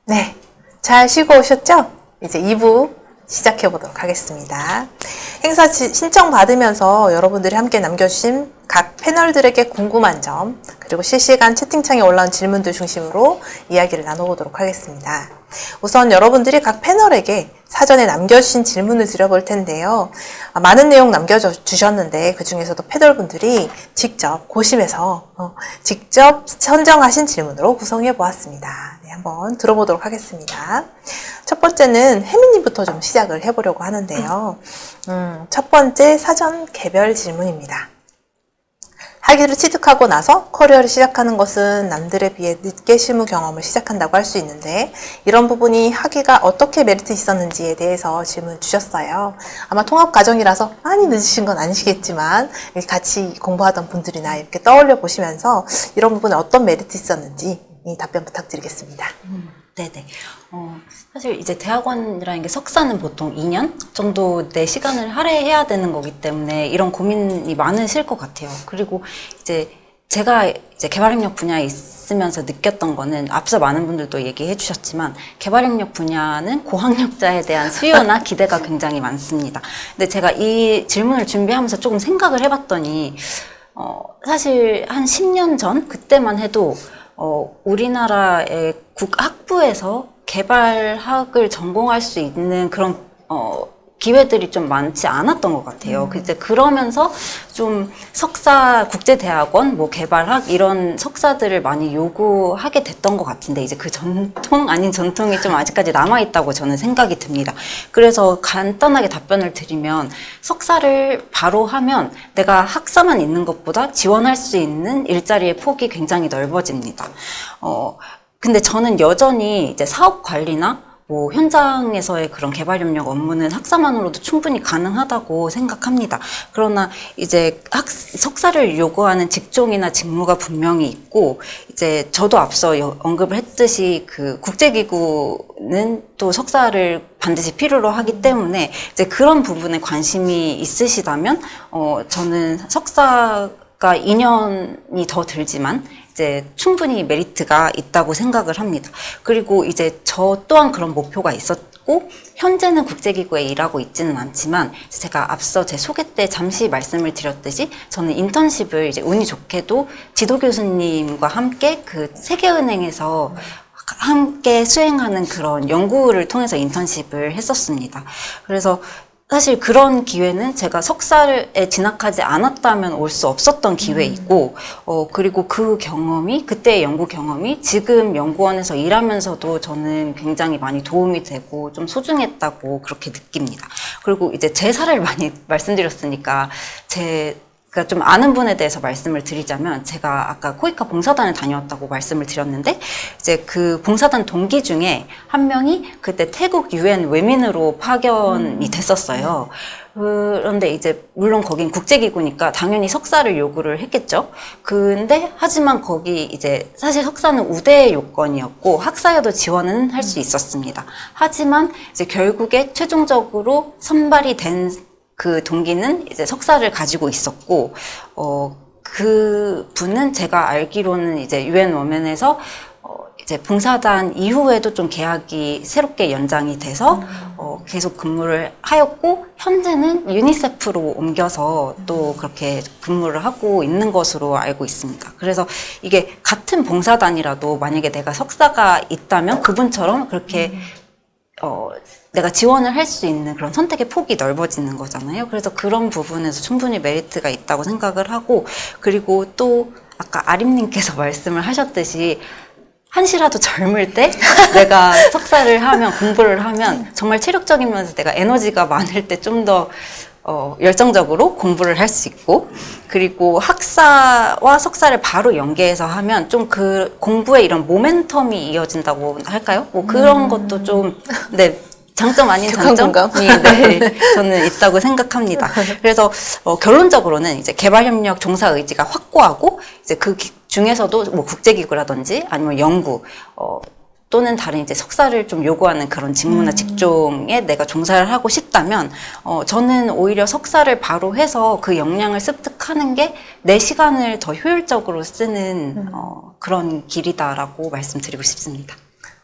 네, 잘 쉬고 오셨죠? 이제 2부 시작해 보도록 하겠습니다. 행사 신청 받으면서 여러분들이 함께 남겨주신 각 패널들에게 궁금한 점, 그리고 실시간 채팅창에 올라온 질문들 중심으로 이야기를 나눠보도록 하겠습니다. 우선 여러분들이 각 패널에게 사전에 남겨주신 질문을 드려볼 텐데요. 많은 내용 남겨주셨는데 그 중에서도 패널분들이 직접 고심해서 직접 선정하신 질문으로 구성해 보았습니다. 네, 한번 들어보도록 하겠습니다. 첫 번째는 혜미님부터 좀 시작을 해보려고 하는데요. 첫 번째 사전 개별 질문입니다. 학위를 취득하고 나서 커리어를 시작하는 것은 남들에 비해 늦게 실무 경험을 시작한다고 할 수 있는데 이런 부분이 학위가 어떻게 메리트 있었는지에 대해서 질문을 주셨어요. 아마 통합 과정이라서 많이 늦으신 건 아니시겠지만 같이 공부하던 분들이나 이렇게 떠올려 보시면서 이런 부분에 어떤 메리트 있었는지 답변 부탁드리겠습니다. 네네. 사실 이제 대학원이라는 게 석사는 보통 2년 정도 내 시간을 할애해야 되는 거기 때문에 이런 고민이 많으실 것 같아요. 그리고 이제 제가 이제 개발협력 분야에 있으면서 느꼈던 거는 앞서 많은 분들도 얘기해 주셨지만 개발협력 분야는 고학력자에 대한 수요나 기대가 굉장히 많습니다. 근데 제가 이 질문을 준비하면서 조금 생각을 해봤더니 사실 한 10년 전 그때만 해도 우리나라의 학부에서 개발학을 전공할 수 있는 그런 기회들이 좀 많지 않았던 것 같아요. 이제 그러면서 좀 석사, 국제대학원, 뭐 개발학 이런 석사들을 많이 요구하게 됐던 것 같은데 이제 그 전통 아닌 전통이 좀 아직까지 남아있다고 저는 생각이 듭니다. 그래서 간단하게 답변을 드리면 석사를 바로 하면 내가 학사만 있는 것보다 지원할 수 있는 일자리의 폭이 굉장히 넓어집니다. 근데 저는 여전히 이제 사업 관리나 뭐 현장에서의 그런 개발협력 업무는 학사만으로도 충분히 가능하다고 생각합니다. 그러나 이제 석사를 요구하는 직종이나 직무가 분명히 있고 이제 저도 앞서 언급을 했듯이 그 국제기구는 또 석사를 반드시 필요로 하기 때문에 이제 그런 부분에 관심이 있으시다면 저는 석사가 2년이 더 들지만 이제 충분히 메리트가 있다고 생각을 합니다. 그리고 이제 저 또한 그런 목표가 있었고 현재는 국제기구에 일하고 있지는 않지만 제가 앞서 제 소개 때 잠시 말씀을 드렸듯이 저는 인턴십을 이제 운이 좋게도 지도 교수님과 함께 그 세계은행에서 함께 수행하는 그런 연구를 통해서 인턴십을 했었습니다. 그래서 사실 그런 기회는 제가 석사에 진학하지 않았다면 올 수 없었던 기회이고, 그리고 그 경험이, 그때의 연구 경험이 지금 연구원에서 일하면서도 저는 굉장히 많이 도움이 되고 좀 소중했다고 그렇게 느낍니다. 그리고 이제 제 사례를 많이 말씀드렸으니까 그러니까 좀 아는 분에 대해서 말씀을 드리자면 제가 아까 코이카 봉사단을 다녀왔다고 말씀을 드렸는데 이제 그 봉사단 동기 중에 한 명이 그때 태국 UN 외민으로 파견이 됐었어요. 그런데 이제 물론 거긴 국제기구니까 당연히 석사를 요구를 했겠죠. 근데 하지만 거기 이제 사실 석사는 우대 요건이었고 학사여도 지원은 할 수 있었습니다. 하지만 이제 결국에 최종적으로 선발이 된 그 동기는 이제 석사를 가지고 있었고, 그 분은 제가 알기로는 이제 UN 워멘에서 이제 봉사단 이후에도 좀 계약이 새롭게 연장이 돼서 계속 근무를 하였고 현재는 유니세프로 옮겨서 또 그렇게 근무를 하고 있는 것으로 알고 있습니다. 그래서 이게 같은 봉사단이라도 만약에 내가 석사가 있다면 그분처럼 그렇게 내가 지원을 할 수 있는 그런 선택의 폭이 넓어지는 거잖아요. 그래서 그런 부분에서 충분히 메리트가 있다고 생각을 하고 그리고 또 아까 아림님께서 말씀을 하셨듯이 한시라도 젊을 때 내가 석사를 하면 공부를 하면 정말 체력적이면서 내가 에너지가 많을 때 좀 더 열정적으로 공부를 할 수 있고 그리고 학사와 석사를 바로 연계해서 하면 좀 그 공부에 이런 모멘텀이 이어진다고 할까요? 뭐 그런 것도 좀 네. 장점 아닌 장점이 네, 저는 있다고 생각합니다. 그래서 결론적으로는 이제 개발협력 종사 의지가 확고하고 이제 그 중에서도 뭐 국제기구라든지 아니면 연구 또는 다른 이제 석사를 좀 요구하는 그런 직무나 직종에 내가 종사를 하고 싶다면 저는 오히려 석사를 바로 해서 그 역량을 습득하는 게 내 시간을 더 효율적으로 쓰는 그런 길이다라고 말씀드리고 싶습니다.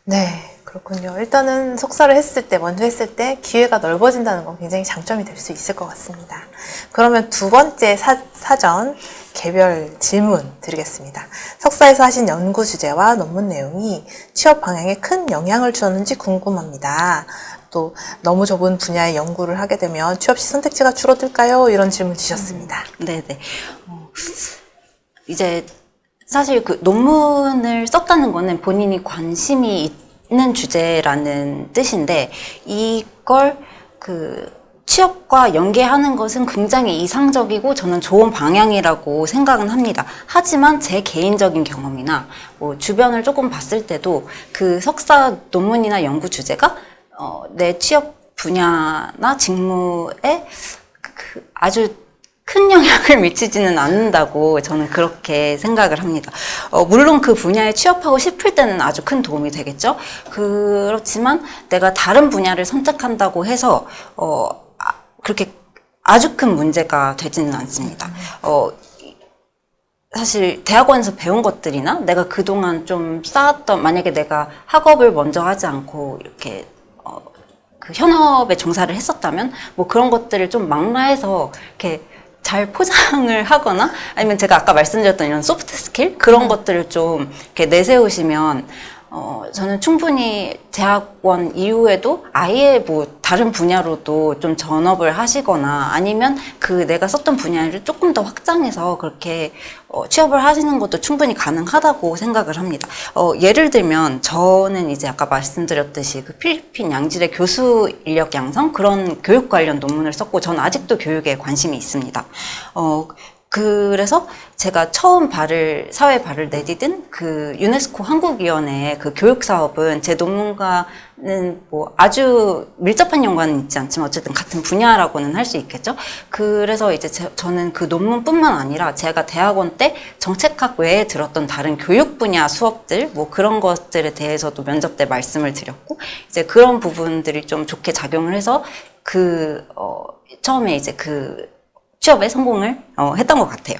네, 그렇군요. 일단은 석사를 했을 때, 먼저 했을 때 기회가 넓어진다는 건 굉장히 장점이 될 수 있을 것 같습니다. 그러면 두 번째 사전 개별 질문 드리겠습니다. 석사에서 하신 연구 주제와 논문 내용이 취업 방향에 큰 영향을 주었는지 궁금합니다. 또 너무 좁은 분야의 연구를 하게 되면 취업 시 선택지가 줄어들까요? 이런 질문 주셨습니다. 네네. 이제 사실 그 논문을 썼다는 거는 본인이 관심이 있는 주제라는 뜻인데 이걸 그 취업과 연계하는 것은 굉장히 이상적이고 저는 좋은 방향이라고 생각은 합니다. 하지만 제 개인적인 경험이나 뭐 주변을 조금 봤을 때도 그 석사 논문이나 연구 주제가 내 취업 분야나 직무에 아주 큰 영향을 미치지는 않는다고 저는 그렇게 생각을 합니다. 물론 그 분야에 취업하고 싶을 때는 아주 큰 도움이 되겠죠. 그렇지만 내가 다른 분야를 선택한다고 해서 그렇게 아주 큰 문제가 되지는 않습니다. 사실 대학원에서 배운 것들이나 내가 그동안 좀 쌓았던, 만약에 내가 학업을 먼저 하지 않고 이렇게 그 현업에 종사를 했었다면 뭐 그런 것들을 좀 망라해서 이렇게 잘 포장을 하거나 아니면 제가 아까 말씀드렸던 이런 소프트 스킬 그런 것들을 좀 이렇게 내세우시면 저는 충분히 대학원 이후에도 아예 뭐 다른 분야로도 좀 전업을 하시거나 아니면 그 내가 썼던 분야를 조금 더 확장해서 그렇게 취업을 하시는 것도 충분히 가능하다고 생각을 합니다. 예를 들면 저는 이제 아까 말씀드렸듯이 그 필리핀 양질의 교수 인력 양성 그런 교육 관련 논문을 썼고 저는 아직도 교육에 관심이 있습니다. 그래서 제가 처음 사회에 발을 내디딘 그 유네스코 한국위원회의 그 교육 사업은 제 논문과는 뭐 아주 밀접한 연관은 있지 않지만 어쨌든 같은 분야라고는 할 수 있겠죠. 그래서 이제 저는 그 논문뿐만 아니라 제가 대학원 때 정책학 외에 들었던 다른 교육 분야 수업들 뭐 그런 것들에 대해서도 면접 때 말씀을 드렸고 이제 그런 부분들이 좀 좋게 작용을 해서 처음에 이제 취업에 성공을 했던 것 같아요.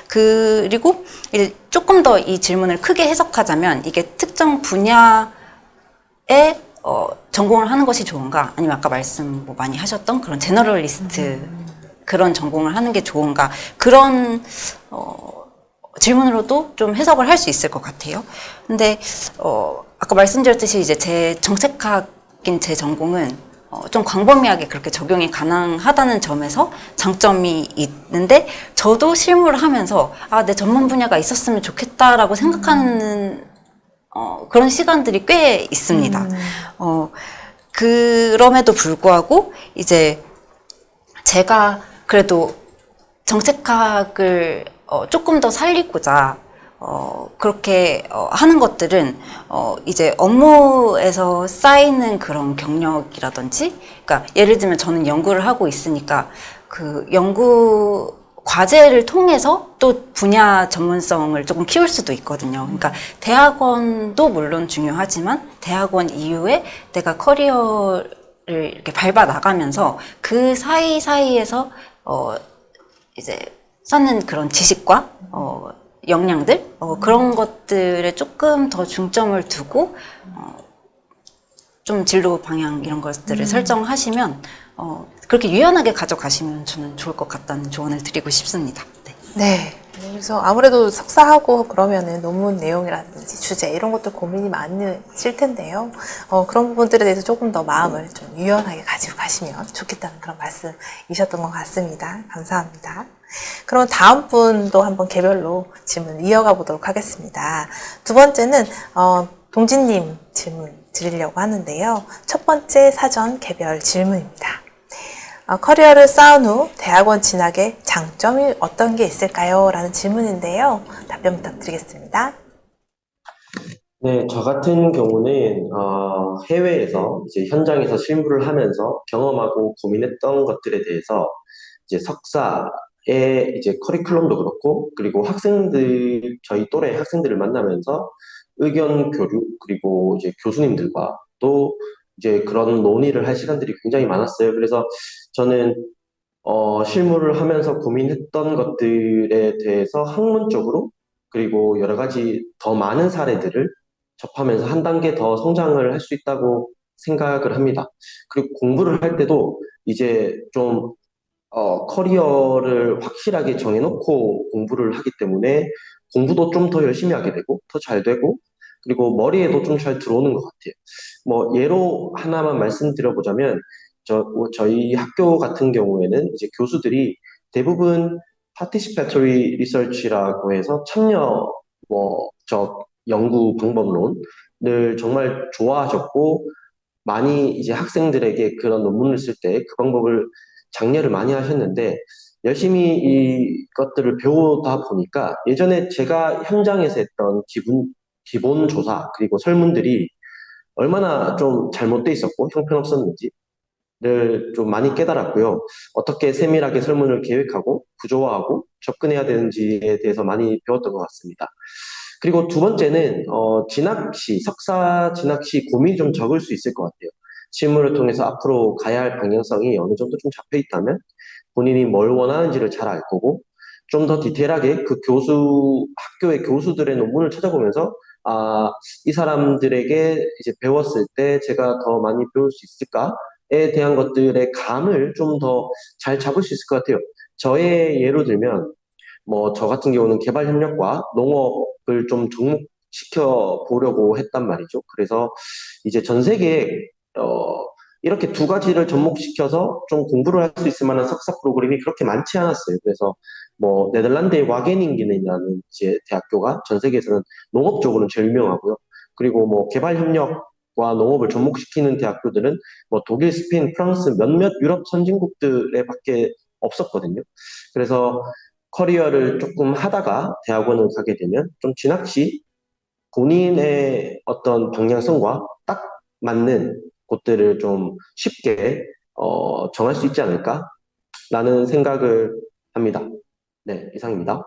그리고 이제 조금 더 이 질문을 크게 해석하자면 이게 특정 분야에 전공을 하는 것이 좋은가 아니면 아까 말씀 뭐 많이 하셨던 그런 제너럴리스트 그런 전공을 하는 게 좋은가 그런 질문으로도 좀 해석을 할 수 있을 것 같아요. 근데 아까 말씀드렸듯이 이제 제 정책학인 제 전공은 좀 광범위하게 그렇게 적용이 가능하다는 점에서 장점이 있는데 저도 실무를 하면서 내 전문 분야가 있었으면 좋겠다라고 생각하는 그런 시간들이 꽤 있습니다. 그럼에도 불구하고 이제 제가 그래도 정책학을 조금 더 살리고자 그렇게 하는 것들은 이제 업무에서 쌓이는 그런 경력이라든지 그러니까 예를 들면 저는 연구를 하고 있으니까 그 연구 과제를 통해서 또 분야 전문성을 조금 키울 수도 있거든요. 그러니까 대학원도 물론 중요하지만 대학원 이후에 내가 커리어를 이렇게 밟아 나가면서 그 사이사이에서 이제 쌓는 그런 지식과 역량들 그런 것들에 조금 더 중점을 두고 좀 진로 방향 이런 것들을 설정하시면 그렇게 유연하게 가져가시면 저는 좋을 것 같다는 조언을 드리고 싶습니다. 네. 네. 그래서 아무래도 석사하고 그러면은 논문 내용이라든지 주제 이런 것들 고민이 많으실 텐데요. 그런 부분들에 대해서 조금 더 마음을 좀 유연하게 가지고 가시면 좋겠다는 그런 말씀이셨던 것 같습니다. 감사합니다. 그럼 다음 분도 한번 개별로 질문 이어가 보도록 하겠습니다. 두 번째는 동진님 질문 드리려고 하는데요. 첫 번째 사전 개별 질문입니다. 커리어를 쌓은 후 대학원 진학의 장점이 어떤 게 있을까요? 라는 질문인데요. 답변 부탁드리겠습니다. 네, 저 같은 경우는 해외에서 이제 현장에서 실무를 하면서 경험하고 고민했던 것들에 대해서 이제 석사의 이제 커리큘럼도 그렇고 그리고 저희 또래 학생들을 만나면서 의견 교류 그리고 이제 교수님들과 또 이제 그런 논의를 할 시간들이 굉장히 많았어요. 그래서 저는 실무를 하면서 고민했던 것들에 대해서 학문적으로 그리고 여러 가지 더 많은 사례들을 접하면서 한 단계 더 성장을 할 수 있다고 생각을 합니다. 그리고 공부를 할 때도 이제 좀 커리어를 확실하게 정해놓고 공부를 하기 때문에 공부도 좀 더 열심히 하게 되고, 더 잘 되고, 그리고 머리에도 좀 잘 들어오는 것 같아요. 뭐, 예로 하나만 말씀드려보자면, 저희 학교 같은 경우에는 이제 교수들이 대부분 participatory research라고 해서 연구 방법론을 정말 좋아하셨고, 많이 이제 학생들에게 그런 논문을 쓸 때 그 방법을 장려를 많이 하셨는데 열심히 이것들을 배우다 보니까 예전에 제가 현장에서 했던 기본 조사 그리고 설문들이 얼마나 좀 잘못돼 있었고 형편없었는지를 좀 많이 깨달았고요. 어떻게 세밀하게 설문을 계획하고 구조화하고 접근해야 되는지에 대해서 많이 배웠던 것 같습니다. 그리고 두 번째는 석사 진학 시 고민이 좀 적을 수 있을 것 같아요. 실무를 통해서 앞으로 가야 할 방향성이 어느 정도 좀 잡혀 있다면 본인이 뭘 원하는지를 잘 알 거고 좀 더 디테일하게 학교의 교수들의 논문을 찾아보면서 이 사람들에게 이제 배웠을 때 제가 더 많이 배울 수 있을까에 대한 것들의 감을 좀 더 잘 잡을 수 있을 것 같아요. 저의 예로 들면 저 같은 경우는 개발 협력과 농업을 좀 접목시켜 보려고 했단 말이죠. 그래서 이제 전 세계에, 어, 이렇게 두 가지를 접목시켜서 좀 공부를 할 수 있을 만한 석사 프로그램이 그렇게 많지 않았어요. 그래서 네덜란드의 와게닝겐이라는 이제 대학교가 전 세계에서는 농업 쪽으로는 제일 유명하고요. 그리고 개발 협력과 농업을 접목시키는 대학교들은 독일, 스페인, 프랑스 몇몇 유럽 선진국들에 밖에 없었거든요. 그래서 커리어를 조금 하다가 대학원을 가게 되면 좀 진학 시 본인의 어떤 방향성과 딱 맞는 곳들을 좀 쉽게 정할 수 있지 않을까라는 생각을 합니다. 네, 이상입니다.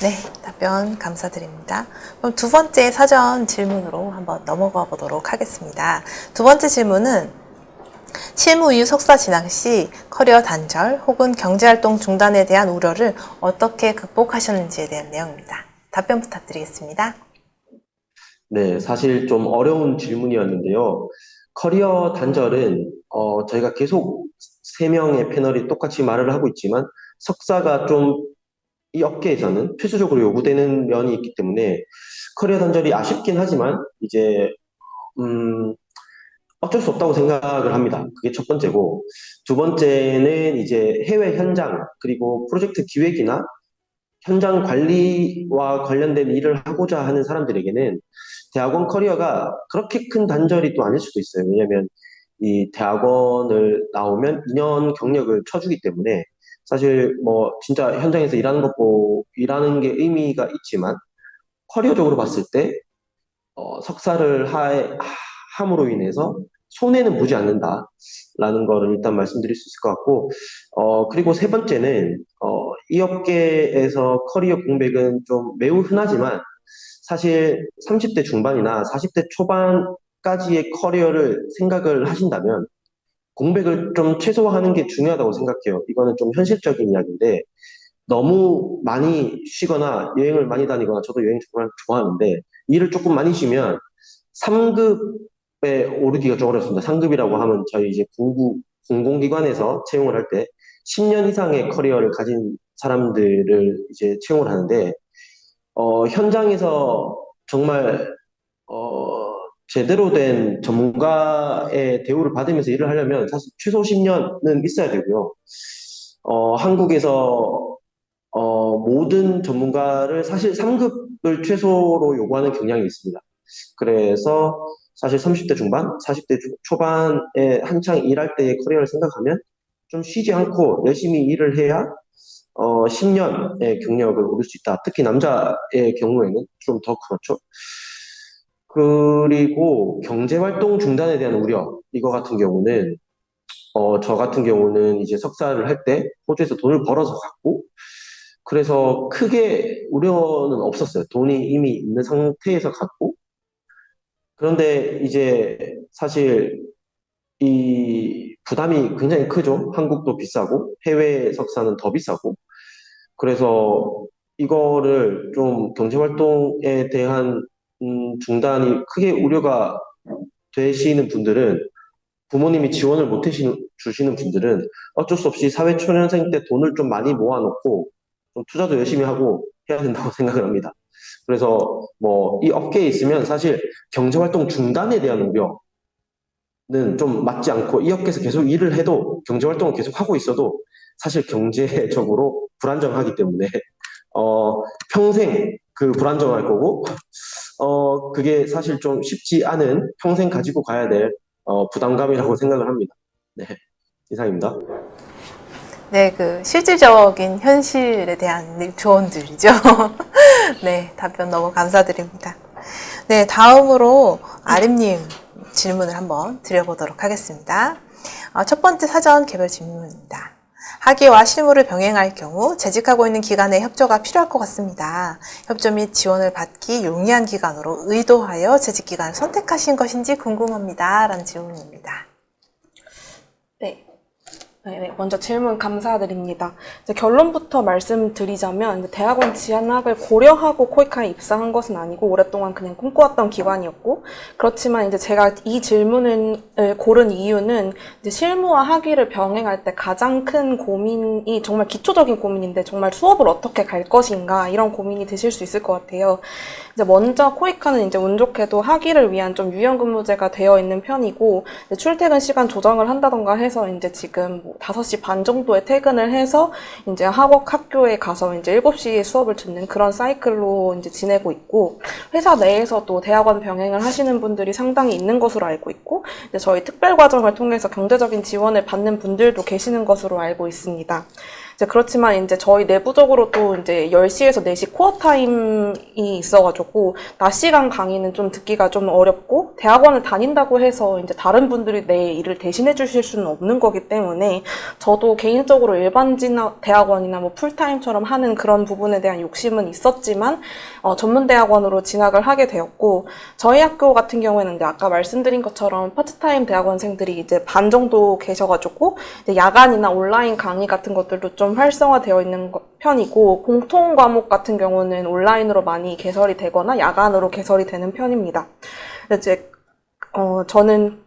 네, 답변 감사드립니다. 그럼 두 번째 사전 질문으로 한번 넘어가 보도록 하겠습니다. 두 번째 질문은 실무 이후 석사 진학 시 커리어 단절 혹은 경제활동 중단에 대한 우려를 어떻게 극복하셨는지에 대한 내용입니다. 답변 부탁드리겠습니다. 네, 사실 좀 어려운 질문이었는데요. 커리어 단절은 저희가 계속 세 명의 패널이 똑같이 말을 하고 있지만 석사가 좀 이 업계에서는 필수적으로 요구되는 면이 있기 때문에 커리어 단절이 아쉽긴 하지만 이제 음, 어쩔 수 없다고 생각을 합니다. 그게 첫 번째고 두 번째는 이제 해외 현장 그리고 프로젝트 기획이나 현장 관리와 관련된 일을 하고자 하는 사람들에게는 대학원 커리어가 그렇게 큰 단절이 또 아닐 수도 있어요. 왜냐하면 이 대학원을 나오면 2년 경력을 쳐주기 때문에 사실 진짜 현장에서 일하는 게 의미가 있지만 커리어적으로 봤을 때 석사를 함으로 인해서 손해는 보지 않는다라는 거를 일단 말씀드릴 수 있을 것 같고, 그리고 세 번째는, 이 업계에서 커리어 공백은 좀 매우 흔하지만, 사실 30대 중반이나 40대 초반까지의 커리어를 생각을 하신다면, 공백을 좀 최소화하는 게 중요하다고 생각해요. 이거는 좀 현실적인 이야기인데, 너무 많이 쉬거나 여행을 많이 다니거나 저도 여행 정말 좋아하는데 일을 조금 많이 쉬면 3급에 오르기가 좀 어렵습니다. 3급이라고 하면 저희 이제 공공기관에서 채용을 할 때 10년 이상의 커리어를 가진 사람들을 이제 채용을 하는데 현장에서 정말 제대로 된 전문가의 대우를 받으면서 일을 하려면 사실 최소 10년은 있어야 되고요. 한국에서 모든 전문가를 사실 3급을 최소로 요구하는 경향이 있습니다. 그래서 사실 30대 중반, 40대 초반에 한창 일할 때의 커리어를 생각하면 좀 쉬지 않고 열심히 일을 해야 10년의 경력을 오를 수 있다. 특히 남자의 경우에는 좀 더 그렇죠. 그리고 경제활동 중단에 대한 우려, 이거 같은 경우는 저 같은 경우는 이제 석사를 할 때 호주에서 돈을 벌어서 갔고 그래서 크게 우려는 없었어요. 돈이 이미 있는 상태에서 갔고. 그런데 이제 사실 이 부담이 굉장히 크죠. 한국도 비싸고 해외 석사는 더 비싸고. 그래서 이거를 좀 경제활동에 대한 중단이 크게 우려가 되시는 분들은 부모님이 지원을 못 주시는 분들은 어쩔 수 없이 사회초년생 때 돈을 좀 많이 모아놓고 좀 투자도 열심히 하고 해야 된다고 생각을 합니다. 그래서 뭐 이 업계에 있으면 사실 경제활동 중단에 대한 우려는 좀 맞지 않고 이 업계에서 계속 일을 해도 경제활동을 계속 하고 있어도 사실 경제적으로 불안정하기 때문에 평생 그 불안정할 거고 그게 사실 좀 쉽지 않은 평생 가지고 가야 될 부담감이라고 생각을 합니다. 네, 이상입니다. 네, 그 실질적인 현실에 대한 조언들이죠. 네, 답변 너무 감사드립니다. 네, 다음으로 아림님 질문을 한번 드려보도록 하겠습니다. 첫 번째 사전 개별 질문입니다. 학위와 실무를 병행할 경우 재직하고 있는 기관의 협조가 필요할 것 같습니다. 협조 및 지원을 받기 용이한 기관으로 의도하여 재직 기관을 선택하신 것인지 궁금합니다. 라는 질문입니다. 네, 먼저 질문 감사드립니다. 이제 결론부터 말씀드리자면 이제 대학원 진학을 고려하고 코이카에 입사한 것은 아니고 오랫동안 그냥 꿈꿔왔던 기관이었고, 그렇지만 이제 제가 이 질문을 고른 이유는 이제 실무와 학위를 병행할 때 가장 큰 고민이 정말 기초적인 고민인데 정말 수업을 어떻게 갈 것인가 이런 고민이 드실 수 있을 것 같아요. 이제 먼저 코이카는 이제 운 좋게도 학위를 위한 좀 유연근무제가 되어 있는 편이고, 이제 출퇴근 시간 조정을 한다던가 해서 이제 지금 뭐 5시 반 정도에 퇴근을 해서 이제 학교에 가서 이제 7시에 수업을 듣는 그런 사이클로 이제 지내고 있고, 회사 내에서도 대학원 병행을 하시는 분들이 상당히 있는 것으로 알고 있고, 이제 저희 특별 과정을 통해서 경제적인 지원을 받는 분들도 계시는 것으로 알고 있습니다. 이제 그렇지만 이제 저희 내부적으로 또 이제 10시에서 4시 코어 타임이 있어가지고 낮 시간 강의는 좀 듣기가 좀 어렵고, 대학원을 다닌다고 해서 이제 다른 분들이 내 일을 대신해 주실 수는 없는 거기 때문에 저도 개인적으로 일반 대학원이나 뭐 풀타임처럼 하는 그런 부분에 대한 욕심은 있었지만 전문 대학원으로 진학을 하게 되었고, 저희 학교 같은 경우에는 이제 아까 말씀드린 것처럼 파트타임 대학원생들이 이제 반 정도 계셔가지고 이제 야간이나 온라인 강의 같은 것들도 좀 활성화되어 있는 편이고, 공통 과목 같은 경우는 온라인으로 많이 개설이 되거나 야간으로 개설이 되는 편입니다. 이제 저는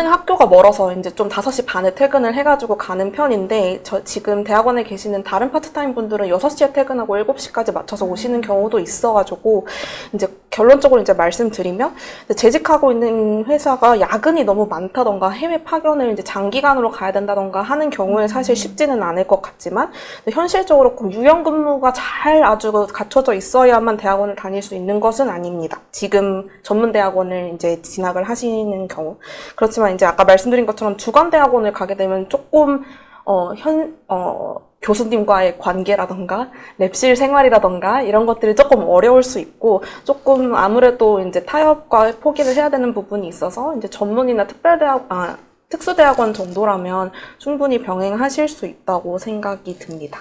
학교가 멀어서 이제 좀 5시 반에 퇴근을 해가지고 가는 편인데, 지금 대학원에 계시는 다른 파트타임 분들은 6시에 퇴근하고 7시까지 맞춰서 오시는 경우도 있어가지고, 이제 결론적으로 이제 말씀드리면, 재직하고 있는 회사가 야근이 너무 많다던가 해외 파견을 이제 장기간으로 가야 된다던가 하는 경우에 사실 쉽지는 않을 것 같지만, 현실적으로 유연 근무가 잘 아주 갖춰져 있어야만 대학원을 다닐 수 있는 것은 아닙니다. 지금 전문 대학원을 이제 진학을 하시는 경우. 그렇지만 이제 아까 말씀드린 것처럼 주간대학원을 가게 되면 조금 교수님과의 관계라던가 랩실 생활이라던가 이런 것들이 조금 어려울 수 있고, 조금 아무래도 이제 타협과 포기를 해야 되는 부분이 있어서 이제 전문이나 특수대학원 정도라면 충분히 병행하실 수 있다고 생각이 듭니다.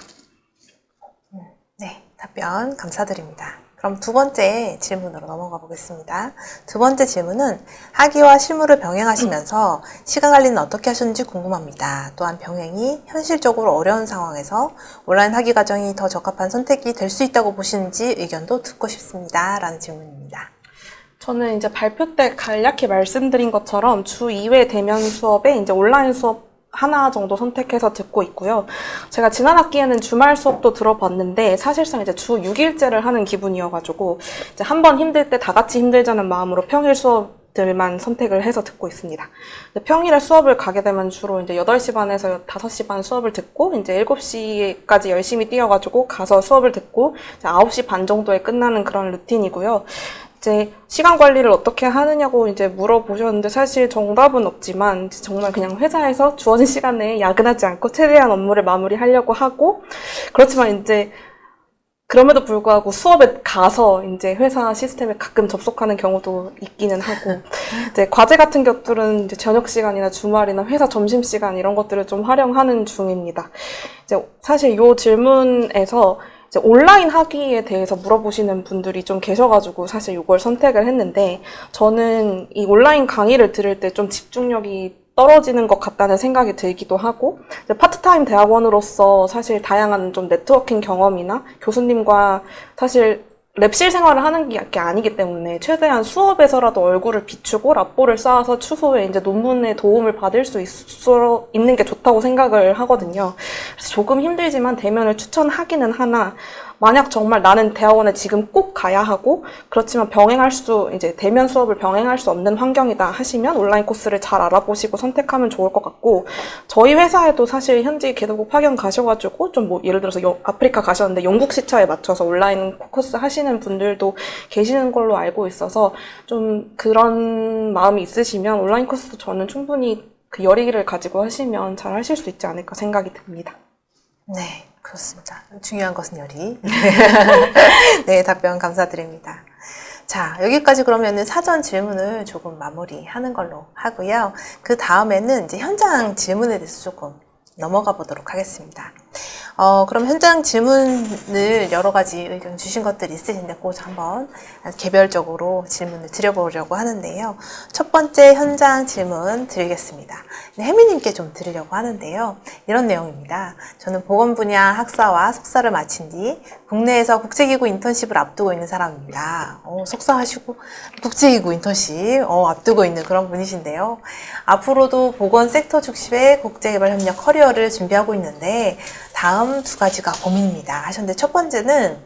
네, 답변 감사드립니다. 그럼 두 번째 질문으로 넘어가 보겠습니다. 두 번째 질문은 학위와 실무를 병행하시면서 시간 관리는 어떻게 하셨는지 궁금합니다. 또한 병행이 현실적으로 어려운 상황에서 온라인 학위 과정이 더 적합한 선택이 될 수 있다고 보시는지 의견도 듣고 싶습니다. 라는 질문입니다. 저는 이제 발표 때 간략히 말씀드린 것처럼 주 2회 대면 수업에 이제 온라인 수업 하나 정도 선택해서 듣고 있고요. 제가 지난 학기에는 주말 수업도 들어봤는데 사실상 이제 주 6일제를 하는 기분이어가지고 이제 한번 힘들 때 다 같이 힘들자는 마음으로 평일 수업들만 선택을 해서 듣고 있습니다. 평일에 수업을 가게 되면 주로 이제 8시 반에서 5시 반 수업을 듣고 이제 7시까지 열심히 뛰어가지고 가서 수업을 듣고 이제 9시 반 정도에 끝나는 그런 루틴이고요. 이제 시간 관리를 어떻게 하느냐고 이제 물어보셨는데 사실 정답은 없지만 정말 그냥 회사에서 주어진 시간에 야근하지 않고 최대한 업무를 마무리하려고 하고, 그렇지만 이제 그럼에도 불구하고 수업에 가서 이제 회사 시스템에 가끔 접속하는 경우도 있기는 하고, 이제 과제 같은 것들은 이제 저녁 시간이나 주말이나 회사 점심 시간 이런 것들을 좀 활용하는 중입니다. 이제 사실 이 질문에서 이제 온라인 학위에 대해서 물어보시는 분들이 좀 계셔가지고 사실 이걸 선택을 했는데, 저는 이 온라인 강의를 들을 때 좀 집중력이 떨어지는 것 같다는 생각이 들기도 하고, 이제 파트타임 대학원으로서 사실 다양한 좀 네트워킹 경험이나 교수님과 사실 랩실 생활을 하는 게 아니기 때문에 최대한 수업에서라도 얼굴을 비추고 라포를 쌓아서 추후에 이제 논문에 도움을 받을 수 있는 게 좋다고 생각을 하거든요. 그래서 조금 힘들지만 대면을 추천하기는 하나, 만약 정말 나는 대학원에 지금 꼭 가야 하고 그렇지만 이제 대면 수업을 병행할 수 없는 환경이다 하시면 온라인 코스를 잘 알아보시고 선택하면 좋을 것 같고, 저희 회사에도 사실 현지 개도국 파견 가셔가지고 좀 뭐 예를 들어서 아프리카 가셨는데 영국 시차에 맞춰서 온라인 코스 하시는 분들도 계시는 걸로 알고 있어서 좀 그런 마음이 있으시면 온라인 코스도 저는 충분히 그 열의를 가지고 하시면 잘 하실 수 있지 않을까 생각이 듭니다. 네, 그렇습니다. 중요한 것은 열의. 네, 답변 감사드립니다. 자, 여기까지 그러면은 사전 질문을 조금 마무리하는 걸로 하고요. 그 다음에는 이제 현장 질문에 대해서 조금 넘어가 보도록 하겠습니다. 그럼 현장 질문을 여러 가지 의견 주신 것들이 있으신데 꼭 한번 개별적으로 질문을 드려보려고 하는데요. 첫 번째 현장 질문 드리겠습니다. 혜미님께 좀 드리려고 하는데요. 이런 내용입니다. 저는 보건 분야 학사와 석사를 마친 뒤 국내에서 국제기구 인턴십을 앞두고 있는 사람입니다. 석사하시고 국제기구 인턴십 앞두고 있는 그런 분이신데요. 앞으로도 보건 섹터 중심의 국제개발협력 커리어를 준비하고 있는데 다음 두 가지가 고민입니다 하셨는데, 첫 번째는